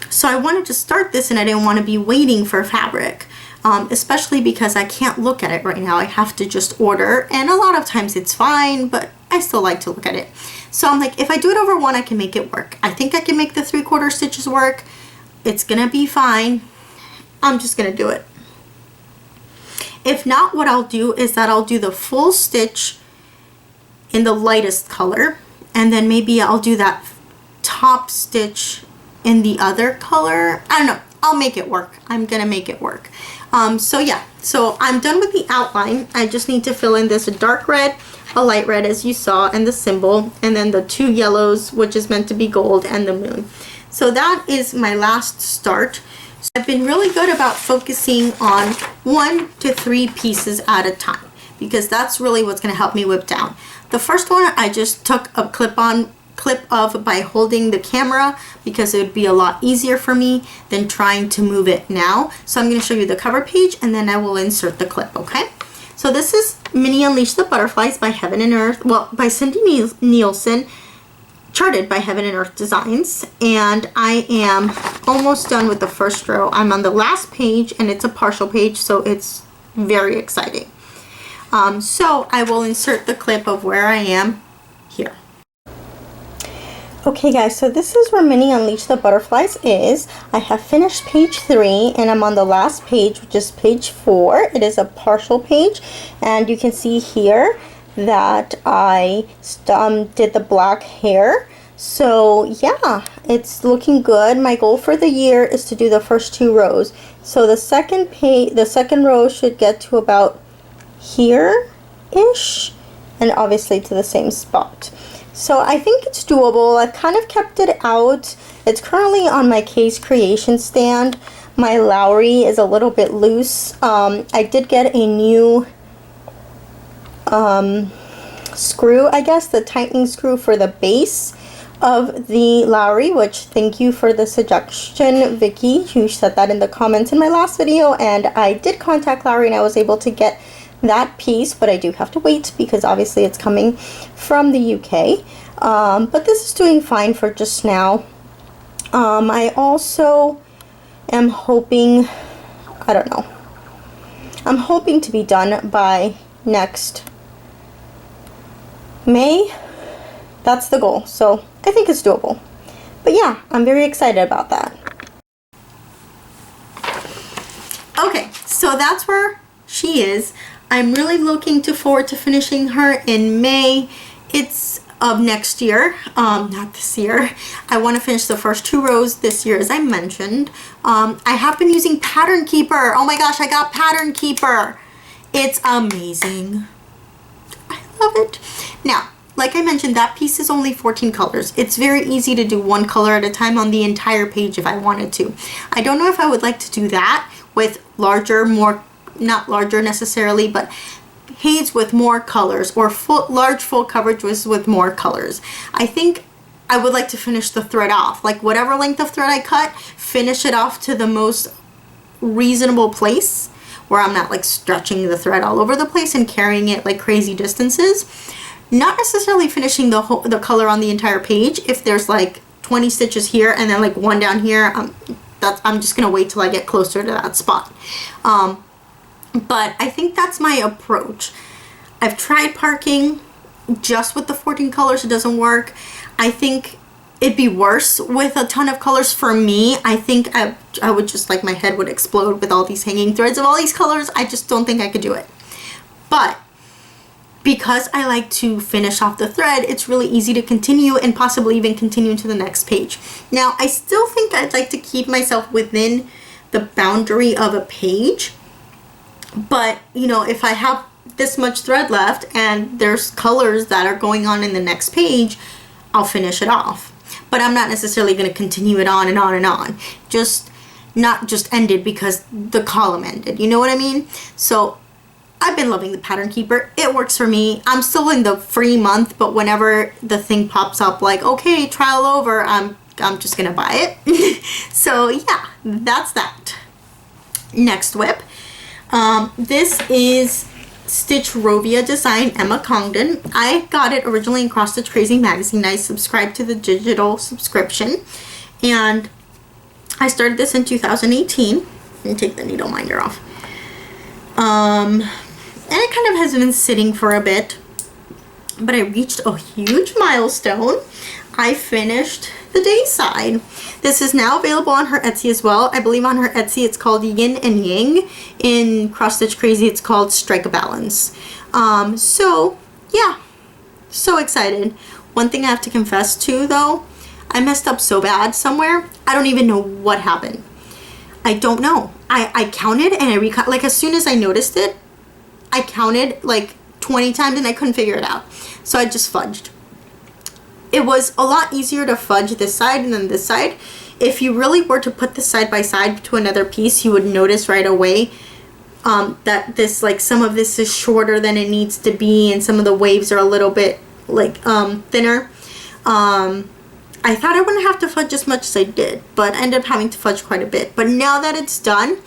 So I wanted to start this and I didn't want to be waiting for fabric, especially because I can't look at it right now. I have to just order, and a lot of times it's fine, but I still like to look at it. So I'm like, if I do it over 1, I can make it work. I think I can make the 3/4 stitches work. It's gonna be fine. I'm just gonna do it. If not, what I'll do is that I'll do the full stitch in the lightest color, and then maybe I'll do that top stitch in the other color. I don't know. I'll make it work. I'm gonna make it work. So yeah, so I'm done with the outline. I just need to fill in this dark red, a light red as you saw, and the symbol, and then the 2 yellows, which is meant to be gold, and the moon. So that is my last start. So I've been really good about focusing on 1 to 3 pieces at a time, because that's really what's going to help me whip down. The first one, I just took a clip-on clip of by holding the camera because it would be a lot easier for me than trying to move it now. So I'm going to show you the cover page and then I will insert the clip, okay? So this is Mini Unleash the Butterflies by Heaven and Earth, well, by Cindy Nielsen, charted by Heaven and Earth Designs, and I am almost done with the first row. I'm on the last page and it's a partial page, so it's very exciting. So I will insert the clip of where I am here. Okay guys, so this is where Mini Unleash the Butterflies is. I have finished page 3 and I'm on the last page, which is page 4. It is a partial page, and you can see here that I did the black hair. So yeah, it's looking good. My goal for the year is to do the first 2 rows. So the second row should get to about here-ish, and obviously to the same spot. So I think it's doable. I've kind of kept it out. It's currently on my case creation stand. My Lowry is a little bit loose. I did get a new screw, I guess, the tightening screw for the base of the Lowry, which thank you for the suggestion, Vicky. You said that in the comments in my last video, and I did contact Lowry and I was able to get that piece, but I do have to wait because obviously it's coming from the UK. But this is doing fine for just now. I also am hoping, I don't know, I'm hoping to be done by next May. That's the goal, so I think it's doable. But yeah, I'm very excited about that. Okay, so that's where she is. I'm really looking forward to finishing her in May. It's of next year, not this year. I want to finish the first 2 rows this year, as I mentioned. I have been using Pattern Keeper. Oh my gosh, I got Pattern Keeper. It's amazing. I love it. Now, like I mentioned, that piece is only 14 colors. It's very easy to do 1 color at a time on the entire page if I wanted to. I don't know if I would like to do that with larger, not larger necessarily, but pages with more colors, or large full coverage with more colors. I think I would like to finish the thread off, like whatever length of thread I cut, finish it off to the most reasonable place where I'm not like stretching the thread all over the place and carrying it like crazy distances. Not necessarily finishing the color on the entire page. If there's like 20 stitches here and then like 1 down here, I'm just gonna wait till I get closer to that spot. But I think that's my approach. I've tried parking just with the 14 colors. It doesn't work. I think it'd be worse with a ton of colors for me. I think I would just, like, my head would explode with all these hanging threads of all these colors. I just don't think I could do it. But because I like to finish off the thread, it's really easy to continue and possibly even continue into the next page. Now, I still think I'd like to keep myself within the boundary of a page. But, you know, if I have this much thread left and there's colors that are going on in the next page, I'll finish it off. But I'm not necessarily going to continue it on and on and on. Not just ended because the column ended. You know what I mean? So I've been loving the Pattern Keeper. It works for me. I'm still in the free month, but whenever the thing pops up like, okay, trial over, I'm just going to buy it. So yeah, that's that. Next whip. This is Stitch Rovia design, Emma Congdon. I got it originally in Cross Stitch Crazy magazine. I subscribed to the digital subscription, and I started this in 2018. Let me take the needle minder off. And it kind of has been sitting for a bit, but I reached a huge milestone. I finished the day side. This is now available on her Etsy as well. I believe on her Etsy it's called Yin and Yang. In Cross Stitch Crazy it's called Strike a Balance. So yeah, so excited. One thing I have to confess to though, I messed up so bad somewhere. I don't even know what happened. I don't know. I counted and I recut, like as soon as I noticed it, I counted like 20 times and I couldn't figure it out. So I just fudged. It was a lot easier to fudge this side than this side. If you really were to put this side by side to another piece, you would notice right away that this, like, some of this is shorter than it needs to be and some of the waves are a little bit like thinner. I thought I wouldn't have to fudge as much as I did, but I ended up having to fudge quite a bit. But now that it's done,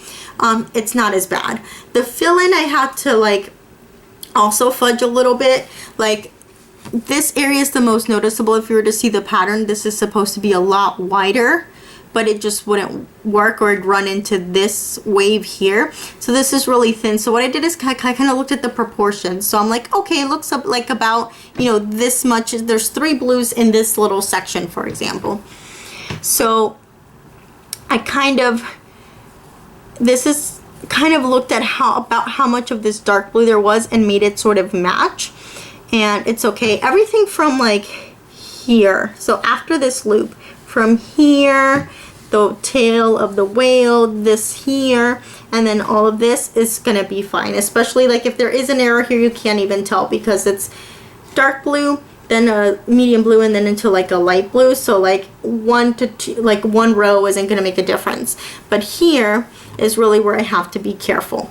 it's not as bad. The fill-in I had to like also fudge a little bit. Like this area is the most noticeable. If you were to see the pattern, this is supposed to be a lot wider, but it just wouldn't work, or it'd run into this wave here. So this is really thin. So what I did is I kind of looked at the proportions. So I'm like, okay, it looks up like about, you know, this much. There's 3 blues in this little section, for example. So I kind of, this is kind of looked at about how much of this dark blue there was and made it sort of match. And it's okay. Everything from like here, so after this loop, from here, the tail of the whale, this here, and then all of this is gonna be fine. Especially like if there is an error here, you can't even tell because it's dark blue, then a medium blue, and then into like a light blue. So like 1 to 2, like 1 row isn't gonna make a difference. But here is really where I have to be careful.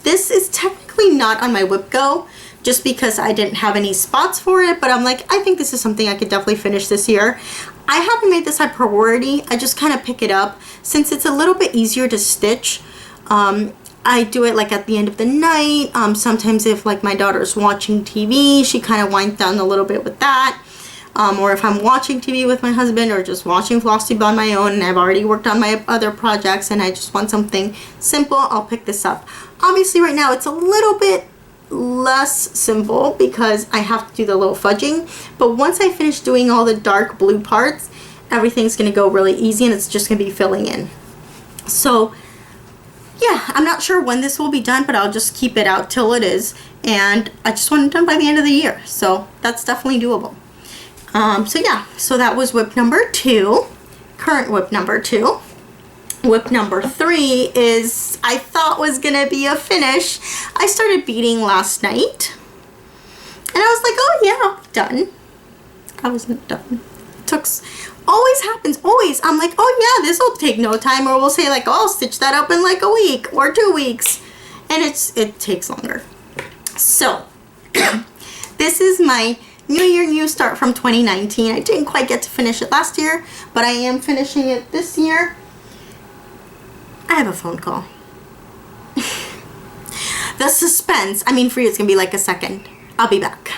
This is technically not on my whip go, just because I didn't have any spots for it, but I'm like, I think this is something I could definitely finish this year. I haven't made this high priority. I just kind of pick it up since it's a little bit easier to stitch. I do it like at the end of the night. Sometimes if like my daughter's watching TV, she kind of winds down a little bit with that. Or if I'm watching TV with my husband or just watching Flosstube on my own and I've already worked on my other projects and I just want something simple, I'll pick this up. Obviously right now it's a little bit less simple because I have to do the little fudging, but once I finish doing all the dark blue parts, everything's going to go really easy and it's just going to be filling in. So yeah, I'm not sure when this will be done, but I'll just keep it out till it is, and I just want it done by the end of the year, so that's definitely doable. So yeah, so that was whip number 2, current whip number 2. Whip number 3 is, I thought was gonna be a finish. I started beading last night and I was like, oh yeah, done. I wasn't done. Always happens, always. I'm like, oh yeah, this will take no time, or we'll say like, oh, I'll stitch that up in like a week or 2 weeks, and it takes longer. So this is my New Year, New Start from 2019. I didn't quite get to finish it last year, but I am finishing it this year. I have a phone call. The suspense. I mean, for you, it's gonna be like a second. I'll be back.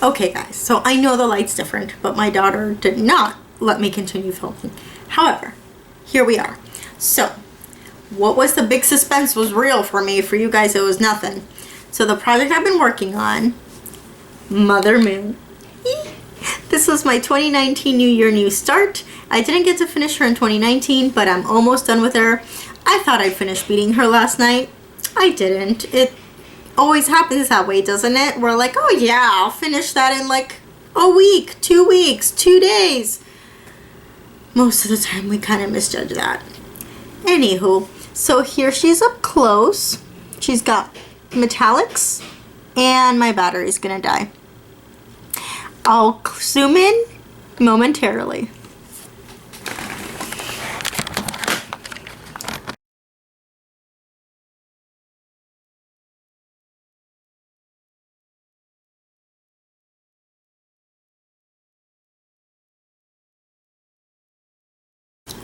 Okay, guys, so I know the light's different, but my daughter did not let me continue filming. However, here we are. So, what was the big suspense was real for me. For you guys, it was nothing. So, the project I've been working on, Mother Moon. This was my 2019 New Year, New Start. I didn't get to finish her in 2019, but I'm almost done with her. I thought I'd finish beating her last night. I didn't. It always happens that way, doesn't it? We're like, oh yeah, I'll finish that in like a week, 2 weeks, 2 days. Most of the time we kind of misjudge that. Anywho, so here she's up close. She's got metallics and my battery's gonna die. I'll zoom in momentarily.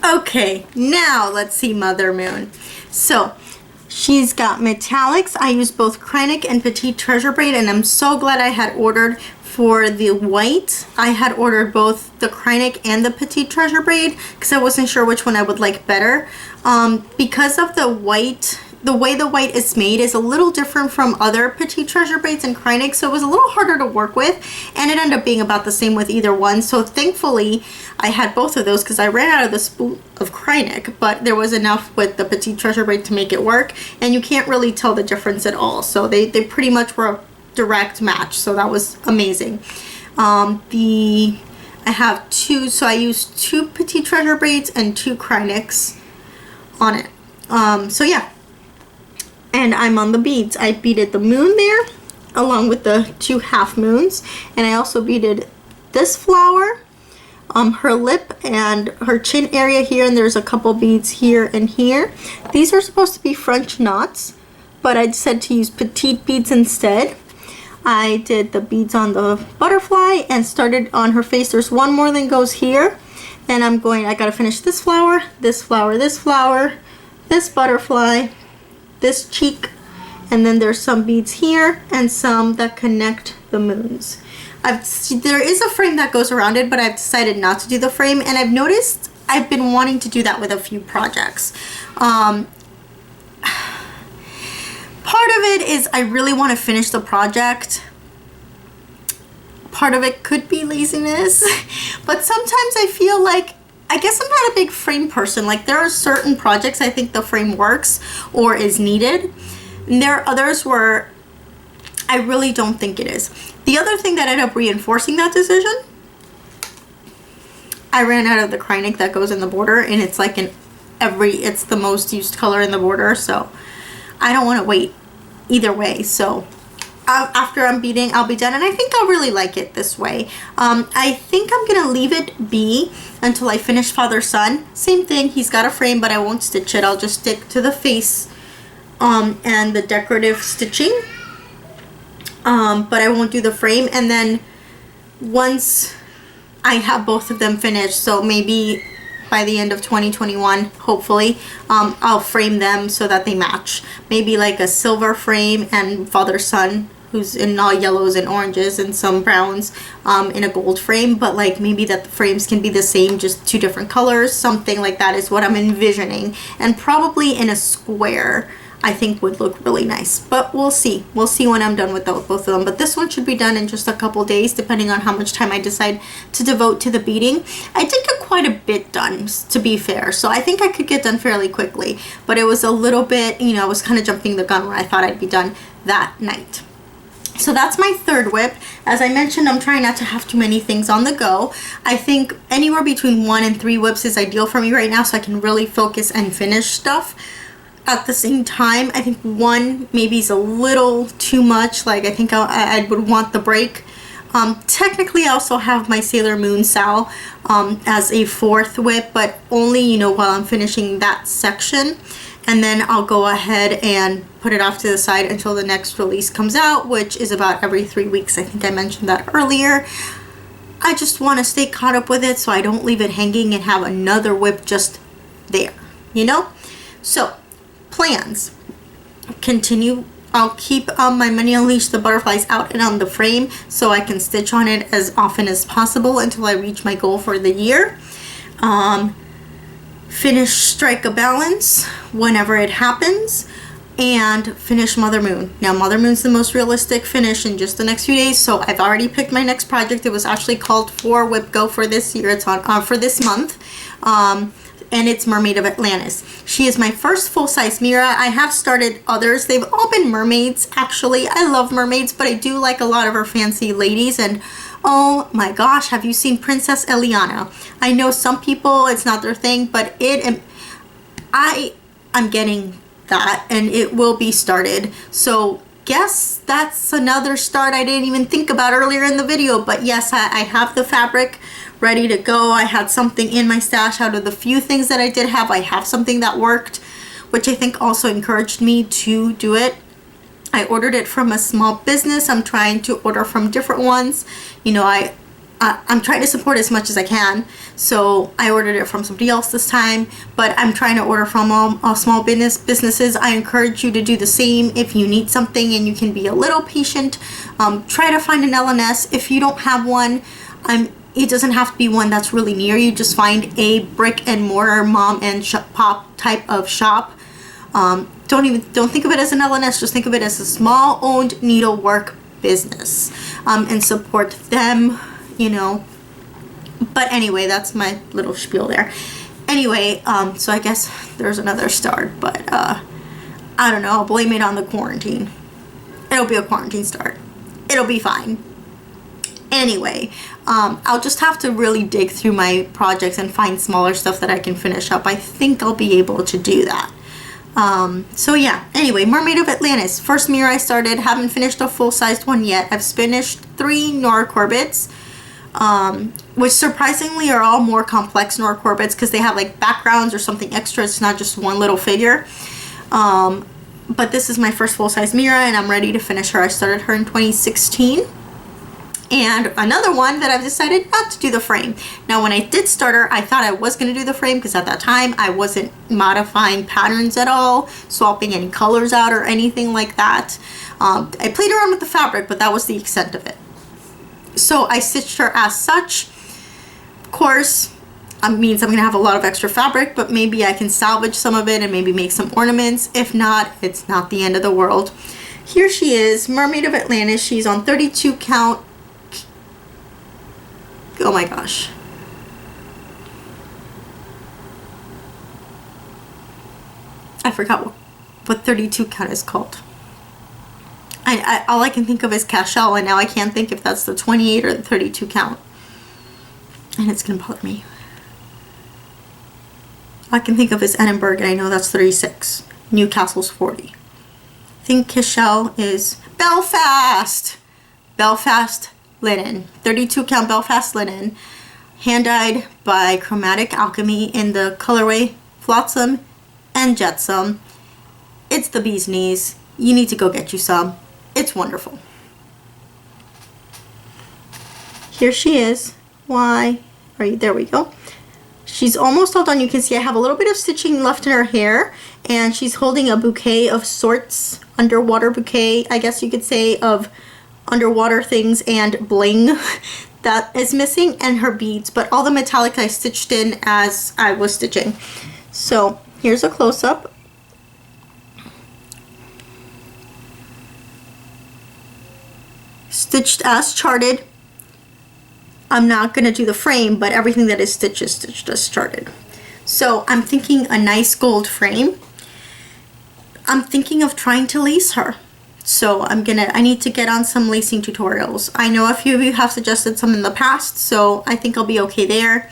Okay, now let's see Mother Moon. So she's got metallics. I use both Kreinik and Petite Treasure Braid, and I'm so glad I had ordered for the white. I had ordered both the Kreinik and the Petite Treasure Braid because I wasn't sure which one I would like better. Because of the white, the way the white is made is a little different from other Petite Treasure Braids and Kreinik, so it was a little harder to work with, and it ended up being about the same with either one. So thankfully I had both of those because I ran out of the spool of Kreinik, but there was enough with the Petite Treasure Braid to make it work, and you can't really tell the difference at all. So they pretty much were a direct match, so that was amazing. I have two, so I used 2 Petite Treasure Braids and 2 Kreiniks on it. So yeah. And I'm on the beads. I beaded the moon there along with the 2 half moons, and I also beaded this flower, her lip and her chin area here, and there's a couple beads here and here. These are supposed to be French knots, but I said to use petite beads instead. I did the beads on the butterfly and started on her face. There's one more that goes here. Then I gotta finish this flower, this flower, this flower, this butterfly, this cheek, and then there's some beads here and some that connect the moons. There is a frame that goes around it, but I've decided not to do the frame, and I've noticed I've been wanting to do that with a few projects. Part of it is I really want to finish the project. Part of it could be laziness, but sometimes I feel like, I guess I'm not a big frame person. Like, there are certain projects I think the frame works or is needed, and there are others where I really don't think it is. The other thing that ended up reinforcing that decision, I ran out of the Krynic that goes in the border, and it's like it's the most used color in the border, so I don't want to wait either way. So after I'm beading, I'll be done, and I think I'll really like it this way. I think I'm gonna leave it be until I finish Father Son. Same thing, he's got a frame, but I won't stitch it. I'll just stick to the face and the decorative stitching, but I won't do the frame. And then once I have both of them finished, so maybe by the end of 2021, hopefully, I'll frame them so that they match. Maybe like a silver frame and Father Son, who's in all yellows and oranges and some browns, in a gold frame, but like maybe that the frames can be the same, just two different colors. Something like that is what I'm envisioning, and probably in a square I think would look really nice, but we'll see. We'll see when I'm done with both of them. But this one should be done in just a couple days, depending on how much time I decide to devote to the beading. I did get quite a bit done, to be fair, so I think I could get done fairly quickly, but it was a little bit, you know, I was kind of jumping the gun where I thought I'd be done that night. So that's my third whip. As I mentioned, I'm trying not to have too many things on the go. I think anywhere between 1 and 3 whips is ideal for me right now, so I can really focus and finish stuff. At the same time, I think 1 maybe is a little too much. Like, I think I would want the break. Technically, I also have my Sailor Moon Sal as a 4th whip, but only, you know, while I'm finishing that section. And then I'll go ahead and put it off to the side until the next release comes out, which is about every 3 weeks. I think I mentioned that earlier. I just want to stay caught up with it so I don't leave it hanging and have another whip just there, you know? So, plans. Continue. I'll keep my Money Unleashed the butterflies out and on the frame so I can stitch on it as often as possible until I reach my goal for the year. Finish Strike a Balance whenever it happens, and finish Mother Moon. Now, Mother Moon's the most realistic finish in just the next few days, so I've already picked my next project. It was actually called for Whip Go for this year. It's on for this month. And it's Mermaid of Atlantis. She is my first full-size Mira. I have started others. They've all been mermaids, actually. I love mermaids, but I do like a lot of her fancy ladies. And oh my gosh, have you seen Princess Eliana? I know some people, it's not their thing, but I'm getting that, and it will be started. So guess that's another start I didn't even think about earlier in the video. But yes, I have the fabric ready to go. I had something in my stash. Out of the few things that I did have, I have something that worked, which I think also encouraged me to do it. I ordered it from a small business. I'm trying to order from different ones. You know, I'm trying to support as much as I can. So I ordered it from somebody else this time, but I'm trying to order from all small businesses. I encourage you to do the same. If you need something and you can be a little patient, try to find an LNS. If you don't have one, it doesn't have to be one that's really near you. Just find a brick and mortar mom and pop type of shop. Don't think of it as an LNS. Just think of it as a small owned needlework business, and support them, you know. But anyway, that's my little spiel there. Anyway, so I guess there's another start, but I don't know. I'll blame it on the quarantine. It'll be a quarantine start. It'll be fine. Anyway, I'll just have to really dig through my projects and find smaller stuff that I can finish up. I think I'll be able to do that. So yeah, anyway, Mermaid of Atlantis. First mirror I started, haven't finished a full-sized one yet. I've finished 3 Nora Corbetts, which surprisingly are all more complex Nora Corbetts because they have like backgrounds or something extra. It's not just one little figure. but this is my first full-size Mira, and I'm ready to finish her. I started her in 2016. And another one that I've decided not to do the frame. Now, when I did start her, I thought I was going to do the frame because at that time I wasn't modifying patterns at all, swapping any colors out or anything like that. I played around with the fabric, but that was the extent of it. So I stitched her as such. Of course, it means I'm going to have a lot of extra fabric, but maybe I can salvage some of it and maybe make some ornaments. If not, it's not the end of the world. Here she is, Mermaid of Atlantis. She's on 32 count. Oh my gosh. I forgot what 32 count is called. All I can think of is Cashel, and now I can't think if that's the 28 or the 32 count. And it's going to bother me. All I can think of is Edinburgh, and I know that's 36. Newcastle's 40. I think Cashel is Belfast. Belfast linen, 32 count Belfast linen, hand dyed by Chromatic Alchemy in the colorway Flotsam and Jetsam. It's the bee's knees. You need to go get you some. It's wonderful. Here she is. Why are you? There we go. She's almost all done. You can see I have a little bit of stitching left in her hair, and she's holding a bouquet of sorts, underwater bouquet, I guess you could say, of underwater things and bling that is missing, and her beads, but all the metallic I stitched in as I was stitching. So here's a close-up. Stitched as charted. I'm not going to do the frame, but everything that is stitched as charted. So I'm thinking a nice gold frame. I'm thinking of trying to lace her. So I need to get on some lacing tutorials. I know a few of you have suggested some in the past, so I think I'll be okay there.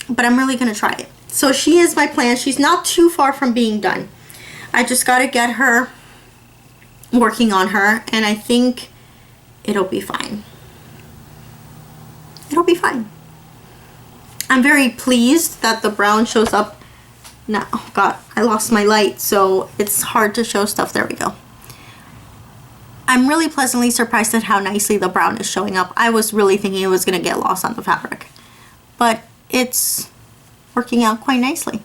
But I'm really going to try it. So she is my plan. She's not too far from being done. I just got to get her working on her, and I think it'll be fine. It'll be fine. I'm very pleased that the brown shows up now. Oh God, I lost my light, so it's hard to show stuff. There we go. I'm really pleasantly surprised at how nicely the brown is showing up. I was really thinking it was going to get lost on the fabric, but it's working out quite nicely.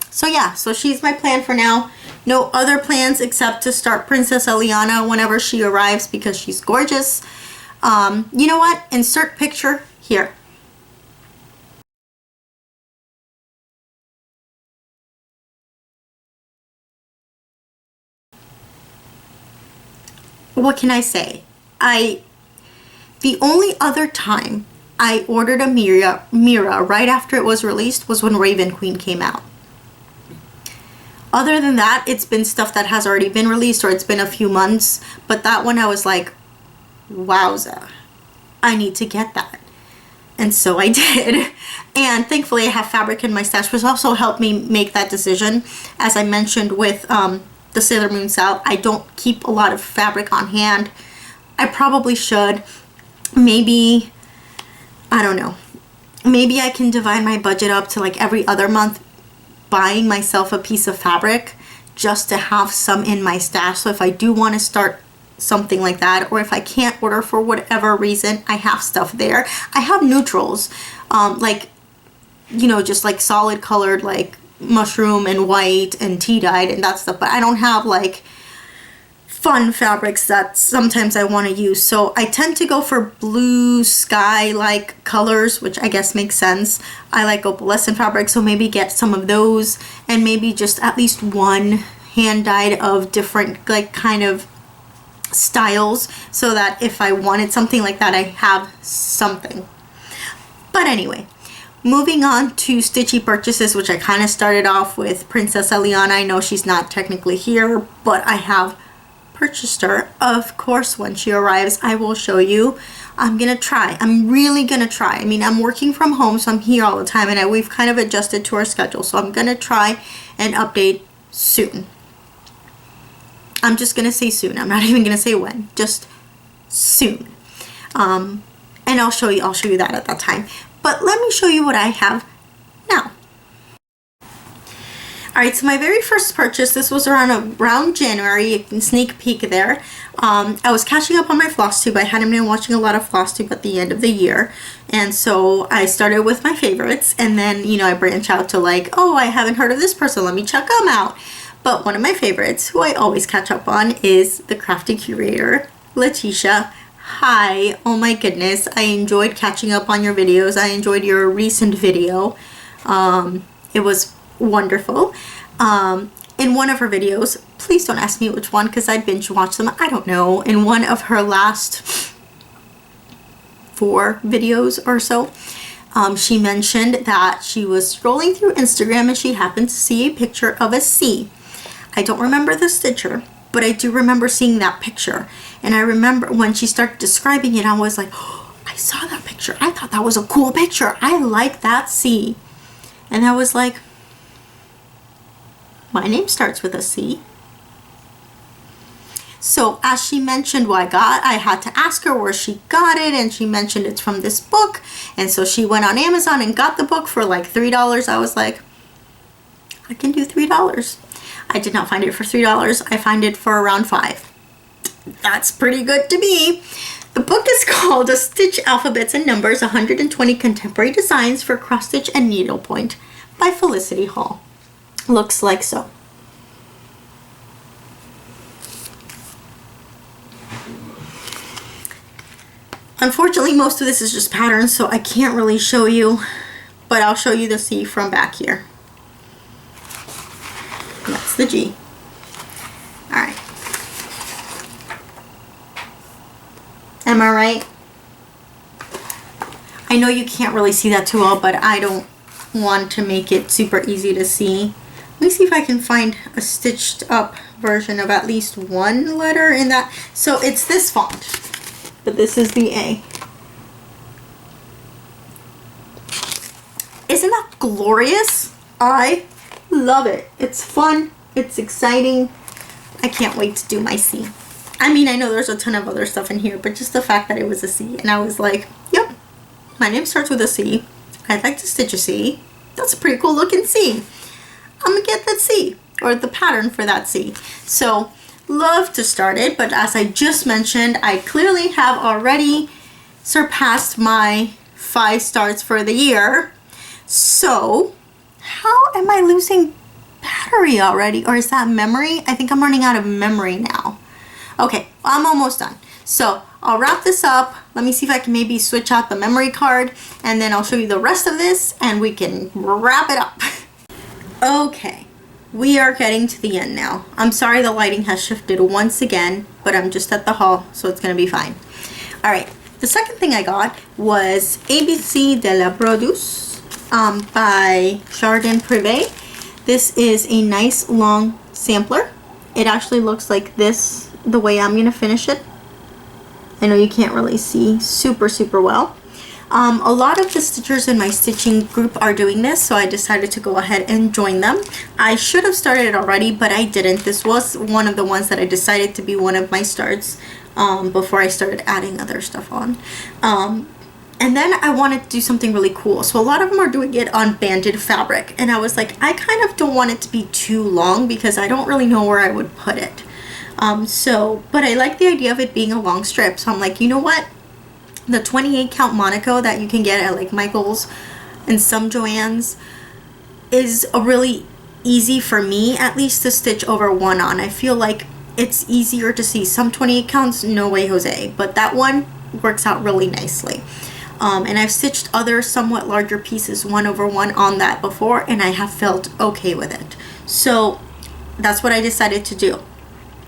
So yeah, so she's my plan for now. No other plans except to start Princess Eliana whenever she arrives because she's gorgeous. You know what? Insert picture here. What can I say? The only other time I ordered a Mira right after it was released was when Raven Queen came out. Other than that, it's been stuff that has already been released or it's been a few months. But that one I was like, wowza, I need to get that. And so I did. And thankfully I have fabric in my stash, which also helped me make that decision. As I mentioned with the Sailor Moon South, I don't keep a lot of fabric on hand. I probably should. Maybe, I don't know. Maybe I can divide my budget up to like every other month buying myself a piece of fabric just to have some in my stash. So if I do want to start something like that, or if I can't order for whatever reason, I have stuff there. I have neutrals, like, you know, just like solid colored, like mushroom and white and tea dyed and that stuff, but I don't have like fun fabrics that sometimes I want to use. So I tend to go for blue sky like colors, which I guess makes sense. I like opalescent fabric, so maybe get some of those, and maybe just at least one hand dyed of different like kind of styles, so that if I wanted something like that, I have something. But anyway, moving on to stitchy purchases, which I kind of started off with Princess Eliana. I know she's not technically here, but I have purchased her. Of course, when she arrives, I will show you. I'm gonna try. I'm really gonna try. I mean, I'm working from home, so I'm here all the time, and we've kind of adjusted to our schedule, so I'm gonna try and update soon. I'm just gonna say soon. I'm not even gonna say when. Just soon. And I'll show you that at that time. But let me show you what I have now. Alright, so my very first purchase, this was around January, you can sneak peek there. I was catching up on my Flosstube. I hadn't been watching a lot of Flosstube at the end of the year. And so I started with my favorites, and then, you know, I branch out to like, oh, I haven't heard of this person, let me check them out. But one of my favorites, who I always catch up on, is the Crafty Curator, Latisha. Hi, oh my goodness, I enjoyed catching up on your videos. I enjoyed your recent video. It was wonderful. In one of her videos, please don't ask me which one because I binge watched them, I don't know, in one of her last 4 videos or so, she mentioned that she was scrolling through Instagram and she happened to see a picture of a C. I don't remember the stitcher, but I do remember seeing that picture. And I remember when she started describing it, I was like, oh, I saw that picture. I thought that was a cool picture. I like that C. And I was like, my name starts with a C. So as she mentioned what I had to ask her where she got it, and she mentioned it's from this book. And so she went on Amazon and got the book for like $3. I was like, I can do $3. I did not find it for $3. I find it for around $5. That's pretty good to me. The book is called A Stitch Alphabets and Numbers, 120 Contemporary Designs for Cross Stitch and Needlepoint by Felicity Hall. Looks like so. Unfortunately, most of this is just patterns, so I can't really show you, but I'll show you the C from back here. That's the G. Alright. Am I right? I know you can't really see that too well, but I don't want to make it super easy to see. Let me see if I can find a stitched up version of at least one letter in that. So it's this font, but this is the A. Isn't that glorious? I love it. It's fun. It's exciting. I can't wait to do my C. I mean, I know there's a ton of other stuff in here, but just the fact that it was a C, and I was like, yep, my name starts with a C. I'd like to stitch a C. That's a pretty cool looking C. I'm gonna get that C, or the pattern for that C. So, love to start it, but as I just mentioned, I clearly have already surpassed my 5 starts for the year. So, how am I losing battery already? Or is that memory? I think I'm running out of memory now. Okay, I'm almost done. So, I'll wrap this up. Let me see if I can maybe switch out the memory card, and then I'll show you the rest of this, and we can wrap it up. Okay, we are getting to the end now. I'm sorry the lighting has shifted once again, but I'm just at the hall, so it's gonna be fine. All right, the second thing I got was ABC de la Produce by Jardin Privé. This is a nice long sampler. It actually looks like this, the way I'm gonna finish it. I know you can't really see super well. A lot of the stitchers in my stitching group are doing this, so I decided to go ahead and join them. I should have started it already, but I didn't. This was one of the ones that I decided to be one of my starts before I started adding other stuff on. And then I wanted to do something really cool. So a lot of them are doing it on banded fabric, and I was like, I kind of don't want it to be too long because I don't really know where I would put it. But I like the idea of it being a long strip, so I'm like, you know what? The 28 count Monaco that you can get at like Michael's and some Joann's is a really easy, for me at least, to stitch over one on. I feel like it's easier to see. Some 28 counts, no way Jose, but that one works out really nicely. And I've stitched other somewhat larger pieces 1 over 1 on that before, and I have felt okay with it. So that's what I decided to do.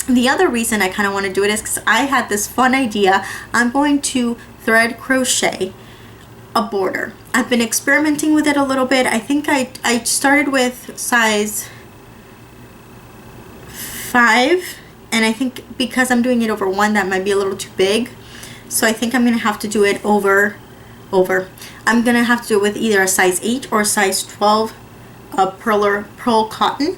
The other reason I kind of want to do it is because I had this fun idea. I'm going to thread crochet a border. I've been experimenting with it a little bit. I think I started with size 5, and I think because I'm doing it over 1, that might be a little too big. So I think I'm going to have to do it over. I'm going to have to do it with either a size 8 or a size 12 pearl cotton.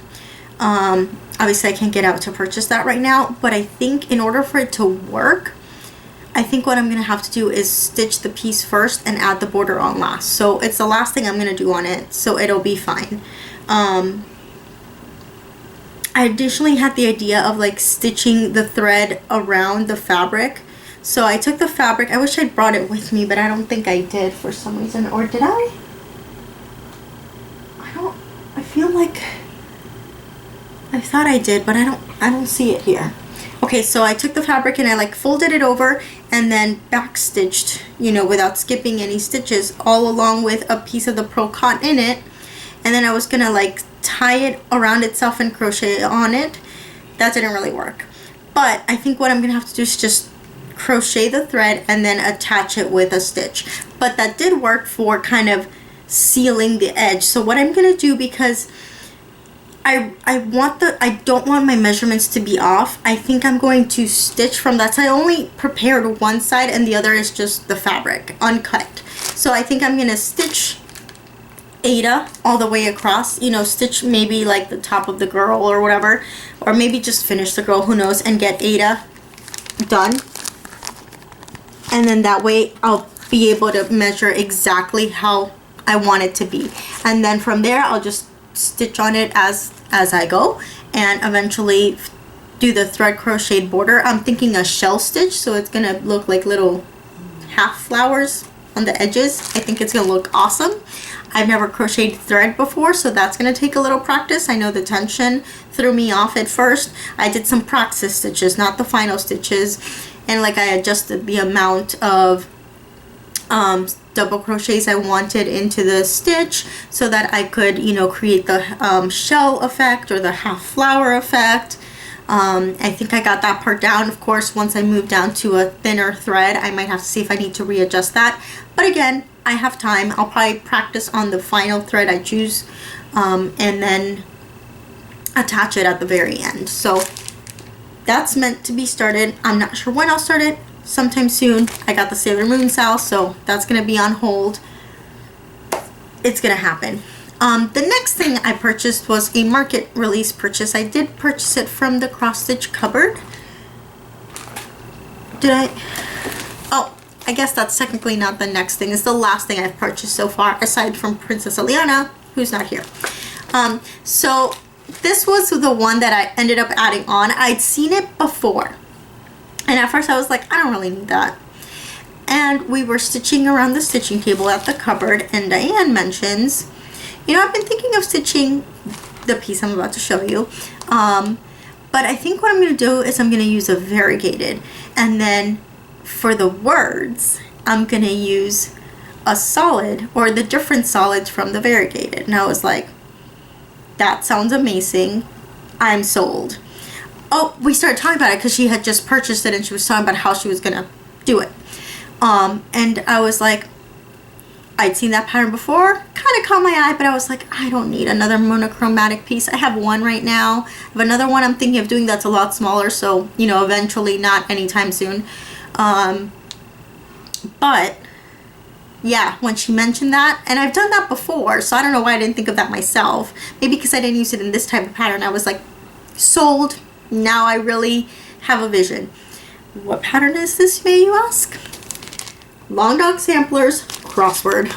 Obviously I can't get out to purchase that right now, but I think in order for it to work, I think what I'm going to have to do is stitch the piece first and add the border on last. So it's the last thing I'm going to do on it, so it'll be fine. I additionally had the idea of like stitching the thread around the fabric. So I took the fabric, I wish I'd brought it with me, but I don't think I did for some reason, or did I? I feel like I thought I did, but I don't see it here. Okay, so I took the fabric and I like folded it over and then back stitched, you know, without skipping any stitches, all along with a piece of the pearl cotton in it. And then I was gonna like tie it around itself and crochet on it. That didn't really work. But I think what I'm gonna have to do is just crochet the thread and then attach it with a stitch. But that did work for kind of sealing the edge. So what I'm gonna do, because I don't want my measurements to be off, I think I'm going to stitch from that side. I only prepared one side and the other is just the fabric uncut. So I think I'm gonna stitch Ada all the way across, you know, stitch maybe like the top of the girl or whatever, or maybe just finish the girl, who knows, and get Ada done. And then that way I'll be able to measure exactly how I want it to be. And then from there I'll just stitch on it as I go, and eventually do the thread crocheted border. I'm thinking a shell stitch, so it's gonna look like little half flowers on the edges. I think it's gonna look awesome. I've never crocheted thread before, so that's gonna take a little practice. I know the tension threw me off at first. I did some practice stitches, not the final stitches, and like I adjusted the amount of double crochets I wanted into the stitch so that I could, you know, create the shell effect or the half flower effect. I think I got that part down. Of course, once I move down to a thinner thread, I might have to see if I need to readjust that. But again, I have time. I'll probably practice on the final thread I choose, and then attach it at the very end. So that's meant to be started. I'm not sure when I'll start it. Sometime soon. I got the Sailor Moon sale, so that's gonna be on hold. It's gonna happen. The next thing I purchased was a market release purchase. I did purchase it from the cross stitch cupboard. Did I? Oh, I guess that's technically not the next thing. It's the last thing I've purchased so far, aside from Princess Eliana, who's not here. So this was the one that I ended up adding on. I'd seen it before, and at first I was like, I don't really need that. And we were stitching around the stitching table at the cupboard, and Diane mentions, you know, I've been thinking of stitching the piece I'm about to show you, but I think what I'm going to do is I'm going to use a variegated, and then for the words I'm going to use a solid or the different solids from the variegated. And I was like, that sounds amazing, I'm sold. Oh, we started talking about it because she had just purchased it and she was talking about how she was going to do it. And I was like, I'd seen that pattern before, kind of caught my eye, but I was like, I don't need another monochromatic piece. I have one right now. I have another one I'm thinking of doing that's a lot smaller, so, you know, eventually, not anytime soon. But yeah, when she mentioned that, and I've done that before, so I don't know why I didn't think of that myself. Maybe because I didn't use it in this type of pattern. I was like, sold. Now I really have a vision. What pattern is this, may you ask? Long Dog Samplers crossword.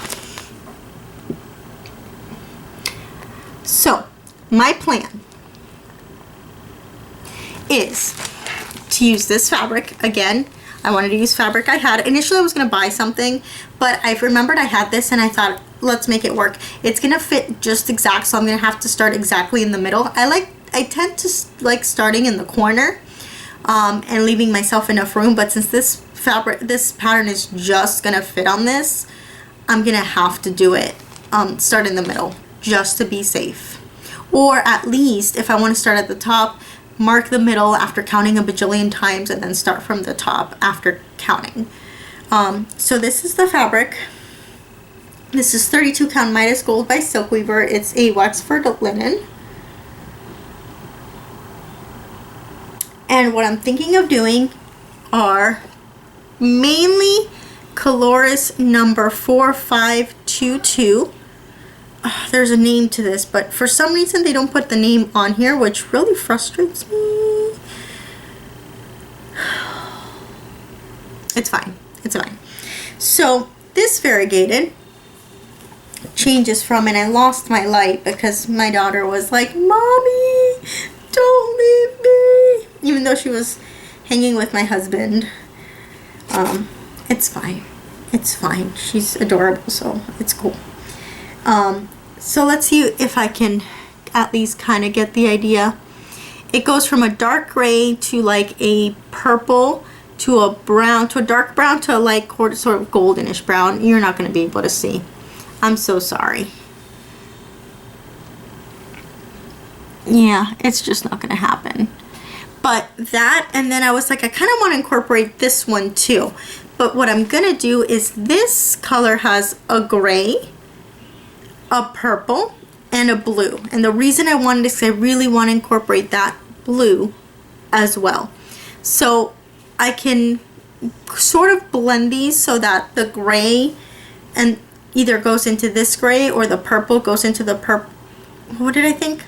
So my plan is to use this fabric again. I wanted to use fabric I had. Initially I was going to buy something, but I remembered I had this and I thought, let's make it work. It's going to fit just exact, so I'm going to have to start exactly in the middle. I tend to like starting in the corner and leaving myself enough room, but since this pattern is just going to fit on this, I'm going to have to do it, start in the middle just to be safe. Or at least if I want to start at the top, mark the middle after counting a bajillion times and then start from the top after counting. So this is the fabric. This is 32 count Midas Gold by Silkweaver. It's a Wexford linen. And what I'm thinking of doing are mainly Coloris number 4522. There's a name to this, but for some reason they don't put the name on here, which really frustrates me. It's fine. It's fine. So this variegated changes from, and I lost my light because my daughter was like, Mommy, Don't leave me. Even though she was hanging with my husband. It's fine. It's fine. She's adorable, so it's cool. So let's see if I can at least kind of get the idea. It goes from a dark gray to like a purple to a brown to a dark brown to a like sort of goldenish brown. You're not going to be able to see. I'm so sorry. Yeah, it's just not going to happen. But that, and then I was like, I kind of want to incorporate this one too. But what I'm going to do is this color has a gray, a purple, and a blue. And the reason I wanted is I really want to incorporate that blue as well. So I can sort of blend these so that the gray and either goes into this gray or the purple goes into the purple. What did I think?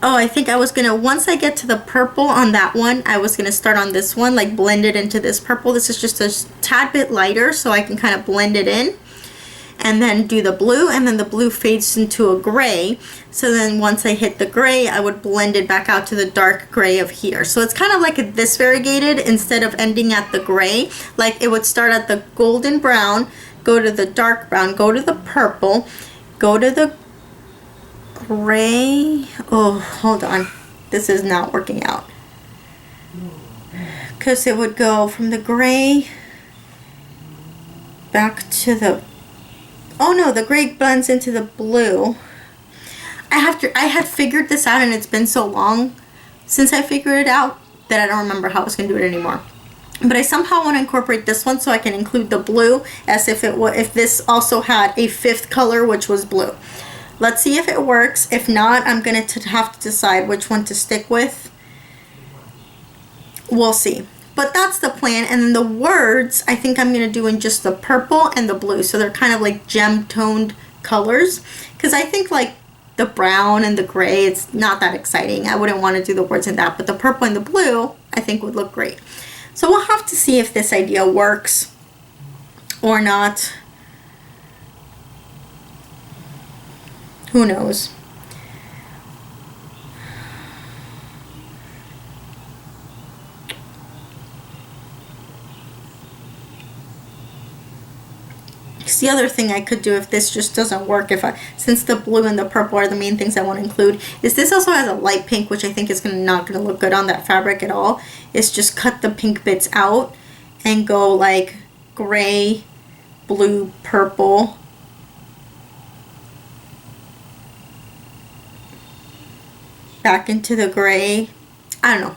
Oh, I think I was gonna, once I get to the purple on that one, I was gonna start on this one, like blend it into this purple. This is just a tad bit lighter, so I can kind of blend it in. And then do the blue, and then the blue fades into a gray. So then once I hit the gray, I would blend it back out to the dark gray of here. So it's kind of like this variegated instead of ending at the gray. Like it would start at the golden brown, go to the dark brown, go to the purple, go to the gray. Oh, hold on. This is not working out. Because it would go from the gray back to the, oh no, the gray blends into the blue. I had figured this out, and it's been so long since I figured it out that I don't remember how I was going to do it anymore. But I somehow want to incorporate this one so I can include the blue as if this also had a fifth color, which was blue. Let's see if it works. If not, I'm going to have to decide which one to stick with. We'll see. But that's the plan. And then the words, I think I'm going to do in just the purple and the blue. So they're kind of like gem toned colors. Because I think like the brown and the gray, it's not that exciting. I wouldn't want to do the words in that. But the purple and the blue, I think would look great. So we'll have to see if this idea works or not. Who knows? The other thing I could do if this just doesn't work, since the blue and the purple are the main things I want to include, is this also has a light pink, which I think is not going to look good on that fabric at all. Is just cut the pink bits out and go like gray, blue, purple. Back into the gray. I don't know.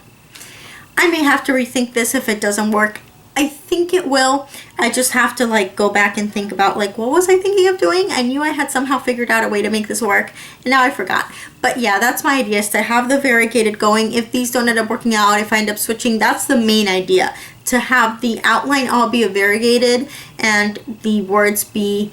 I may have to rethink this if it doesn't work. I think it will. I just have to like go back and think about like what was I thinking of doing. I knew I had somehow figured out a way to make this work, and now I forgot. But yeah, that's my idea, is to have the variegated going. If these don't end up working out, if I end up switching, that's the main idea, to have the outline all be a variegated and the words be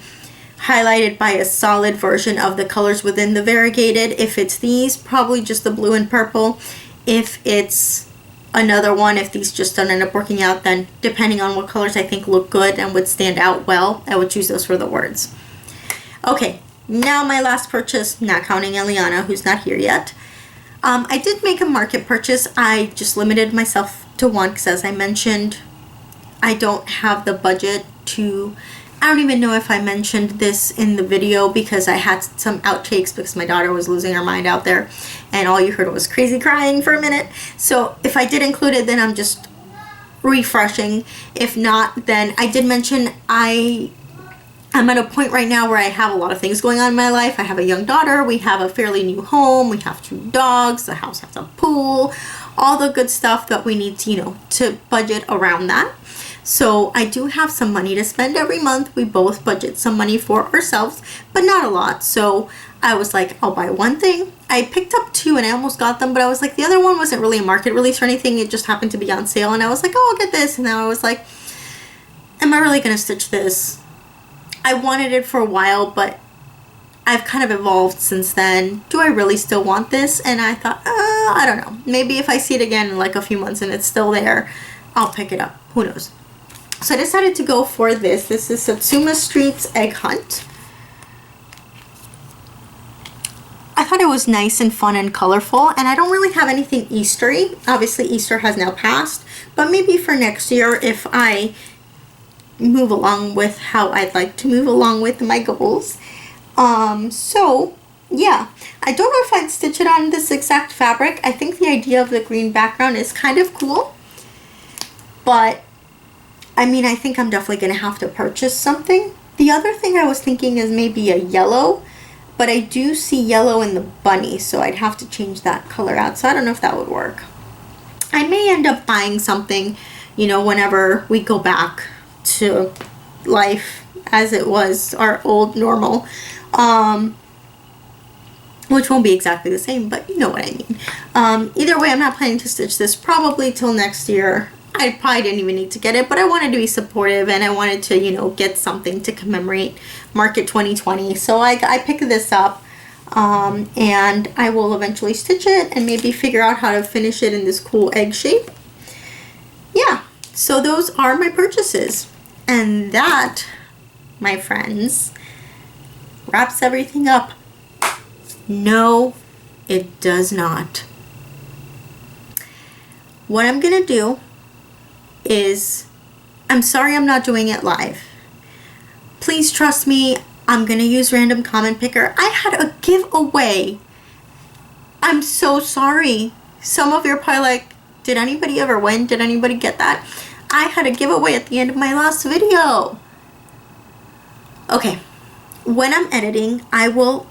highlighted by a solid version of the colors within the variegated. If it's these, probably just the blue and purple. If it's another one, if these just don't end up working out, then depending on what colors I think look good and would stand out well, I would choose those for the words. Okay, now my last purchase, not counting Eliana, who's not here yet. I did make a market purchase. I just limited myself to one because, as I mentioned, I don't have the budget to, I don't even know if I mentioned this in the video because I had some outtakes because my daughter was losing her mind out there and all you heard was crazy crying for a minute. So if I did include it, then I'm just refreshing. If not, then I did mention I'm at a point right now where I have a lot of things going on in my life. I have a young daughter, we have a fairly new home, we have 2 dogs, the house has a pool, all the good stuff that we need to, to budget around that. So I do have some money to spend every month. We both budget some money for ourselves, but not a lot. So I was like, I'll buy one thing. I picked up 2 and I almost got them, but I was like, the other one wasn't really a market release or anything. It just happened to be on sale. And I was like, oh, I'll get this. And now I was like, am I really going to stitch this? I wanted it for a while, but I've kind of evolved since then. Do I really still want this? And I thought, I don't know. Maybe if I see it again in like a few months and it's still there, I'll pick it up. Who knows? So I decided to go for this. This is Satsuma Street's Egg Hunt. I thought it was nice and fun and colorful, and I don't really have anything Eastery. Obviously Easter has now passed, but maybe for next year, if I move along with how I'd like to move along with my goals. So yeah, I don't know if I'd stitch it on this exact fabric. I think the idea of the green background is kind of cool, but I mean, I think I'm definitely going to have to purchase something. The other thing I was thinking is maybe a yellow, but I do see yellow in the bunny, so I'd have to change that color out. So I don't know if that would work. I may end up buying something, you know, whenever we go back to life as it was, our old normal, which won't be exactly the same, but you know what I mean. Either way, I'm not planning to stitch this probably till next year. I probably didn't even need to get it, but I wanted to be supportive, and I wanted to, you know, get something to commemorate Market 2020. So I picked this up, and I will eventually stitch it and maybe figure out how to finish it in this cool egg shape. Yeah, so those are my purchases. And that, my friends, wraps everything up. No, it does not. What I'm gonna do is, I'm sorry I'm not doing it live. Please trust me, I'm gonna use random comment picker. I had a giveaway. I'm so sorry. Some of you are probably like, did anybody ever win? Did anybody get that? I had a giveaway at the end of my last video. Okay, when I'm editing, I will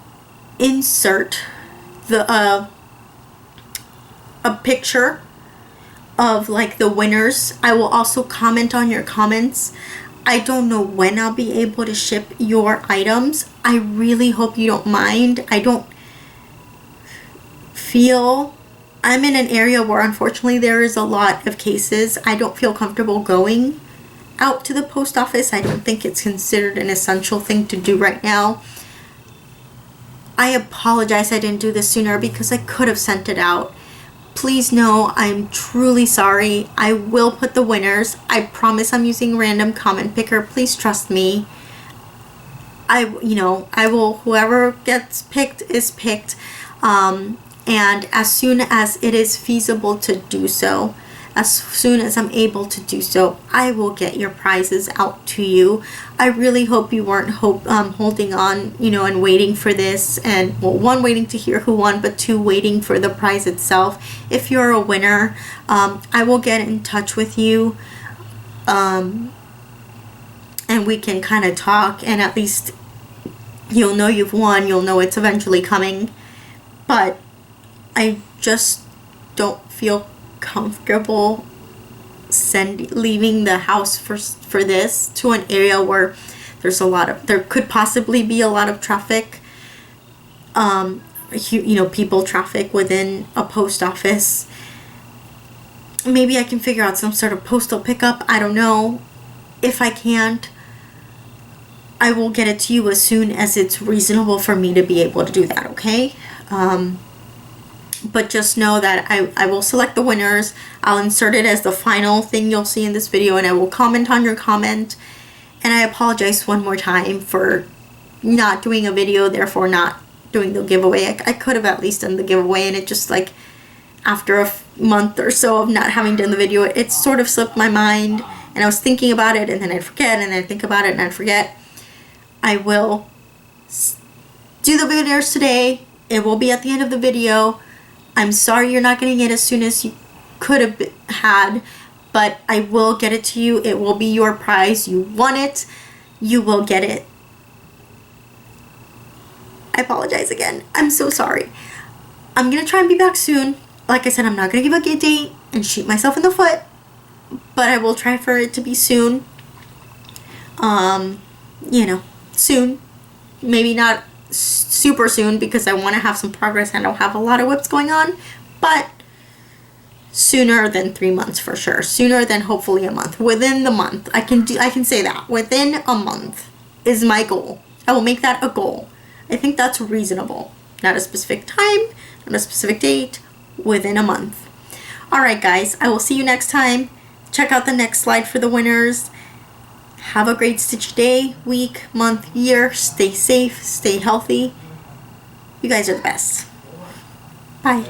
insert the a picture of like the winners. I will also comment on your comments. I don't know when I'll be able to ship your items. I really hope you don't mind. I don't feel, I'm in an area where unfortunately there is a lot of cases. I don't feel comfortable going out to the post office. I don't think it's considered an essential thing to do right now. I apologize I didn't do this sooner because I could have sent it out. Please know I'm truly sorry. I will put the winners. I promise I'm using random comment picker. Please trust me. I will, whoever gets picked is picked. And as soon as it is feasible to do so, as soon as I'm able to do so, I will get your prizes out to you. I really hope you weren't holding on, you know, and waiting for this, and well, one, waiting to hear who won, but two, waiting for the prize itself. If you're a winner, I will get in touch with you, and we can kind of talk, and at least you'll know you've won. You'll know it's eventually coming. But I just don't feel comfortable leaving the house for this to an area where there could possibly be a lot of traffic, you know, people traffic within a post office. Maybe I can figure out some sort of postal pickup. I don't know. If I can't, I will get it to you as soon as it's reasonable for me to be able to do that, okay? But just know that I will select the winners. I'll insert it as the final thing you'll see in this video, and I will comment on your comment. And I apologize one more time for not doing a video, therefore not doing the giveaway. I could have at least done the giveaway, and it just, like, after a month or so of not having done the video, it sort of slipped my mind, and I was thinking about it, and then I'd forget, and then I'd think about it, and I'd forget. I will do the winners today. It will be at the end of the video. I'm sorry you're not getting it as soon as you could have had, but I will get it to you. It will be your prize. You won it. You will get it. I apologize again. I'm so sorry. I'm going to try and be back soon. Like I said, I'm not going to give a date and shoot myself in the foot, but I will try for it to be soon. You know, soon. Maybe not super soon because I want to have some progress and I don't have a lot of whips going on, but sooner than 3 months for sure. Sooner than hopefully a month. Within the month. I can say that. Within a month is my goal. I will make that a goal. I think that's reasonable. Not a specific time, not a specific date, within a month. Alright guys, I will see you next time. Check out the next slide for the winners. Have a great stitch day, week, month, year. Stay safe, stay healthy, You guys are the best. Bye.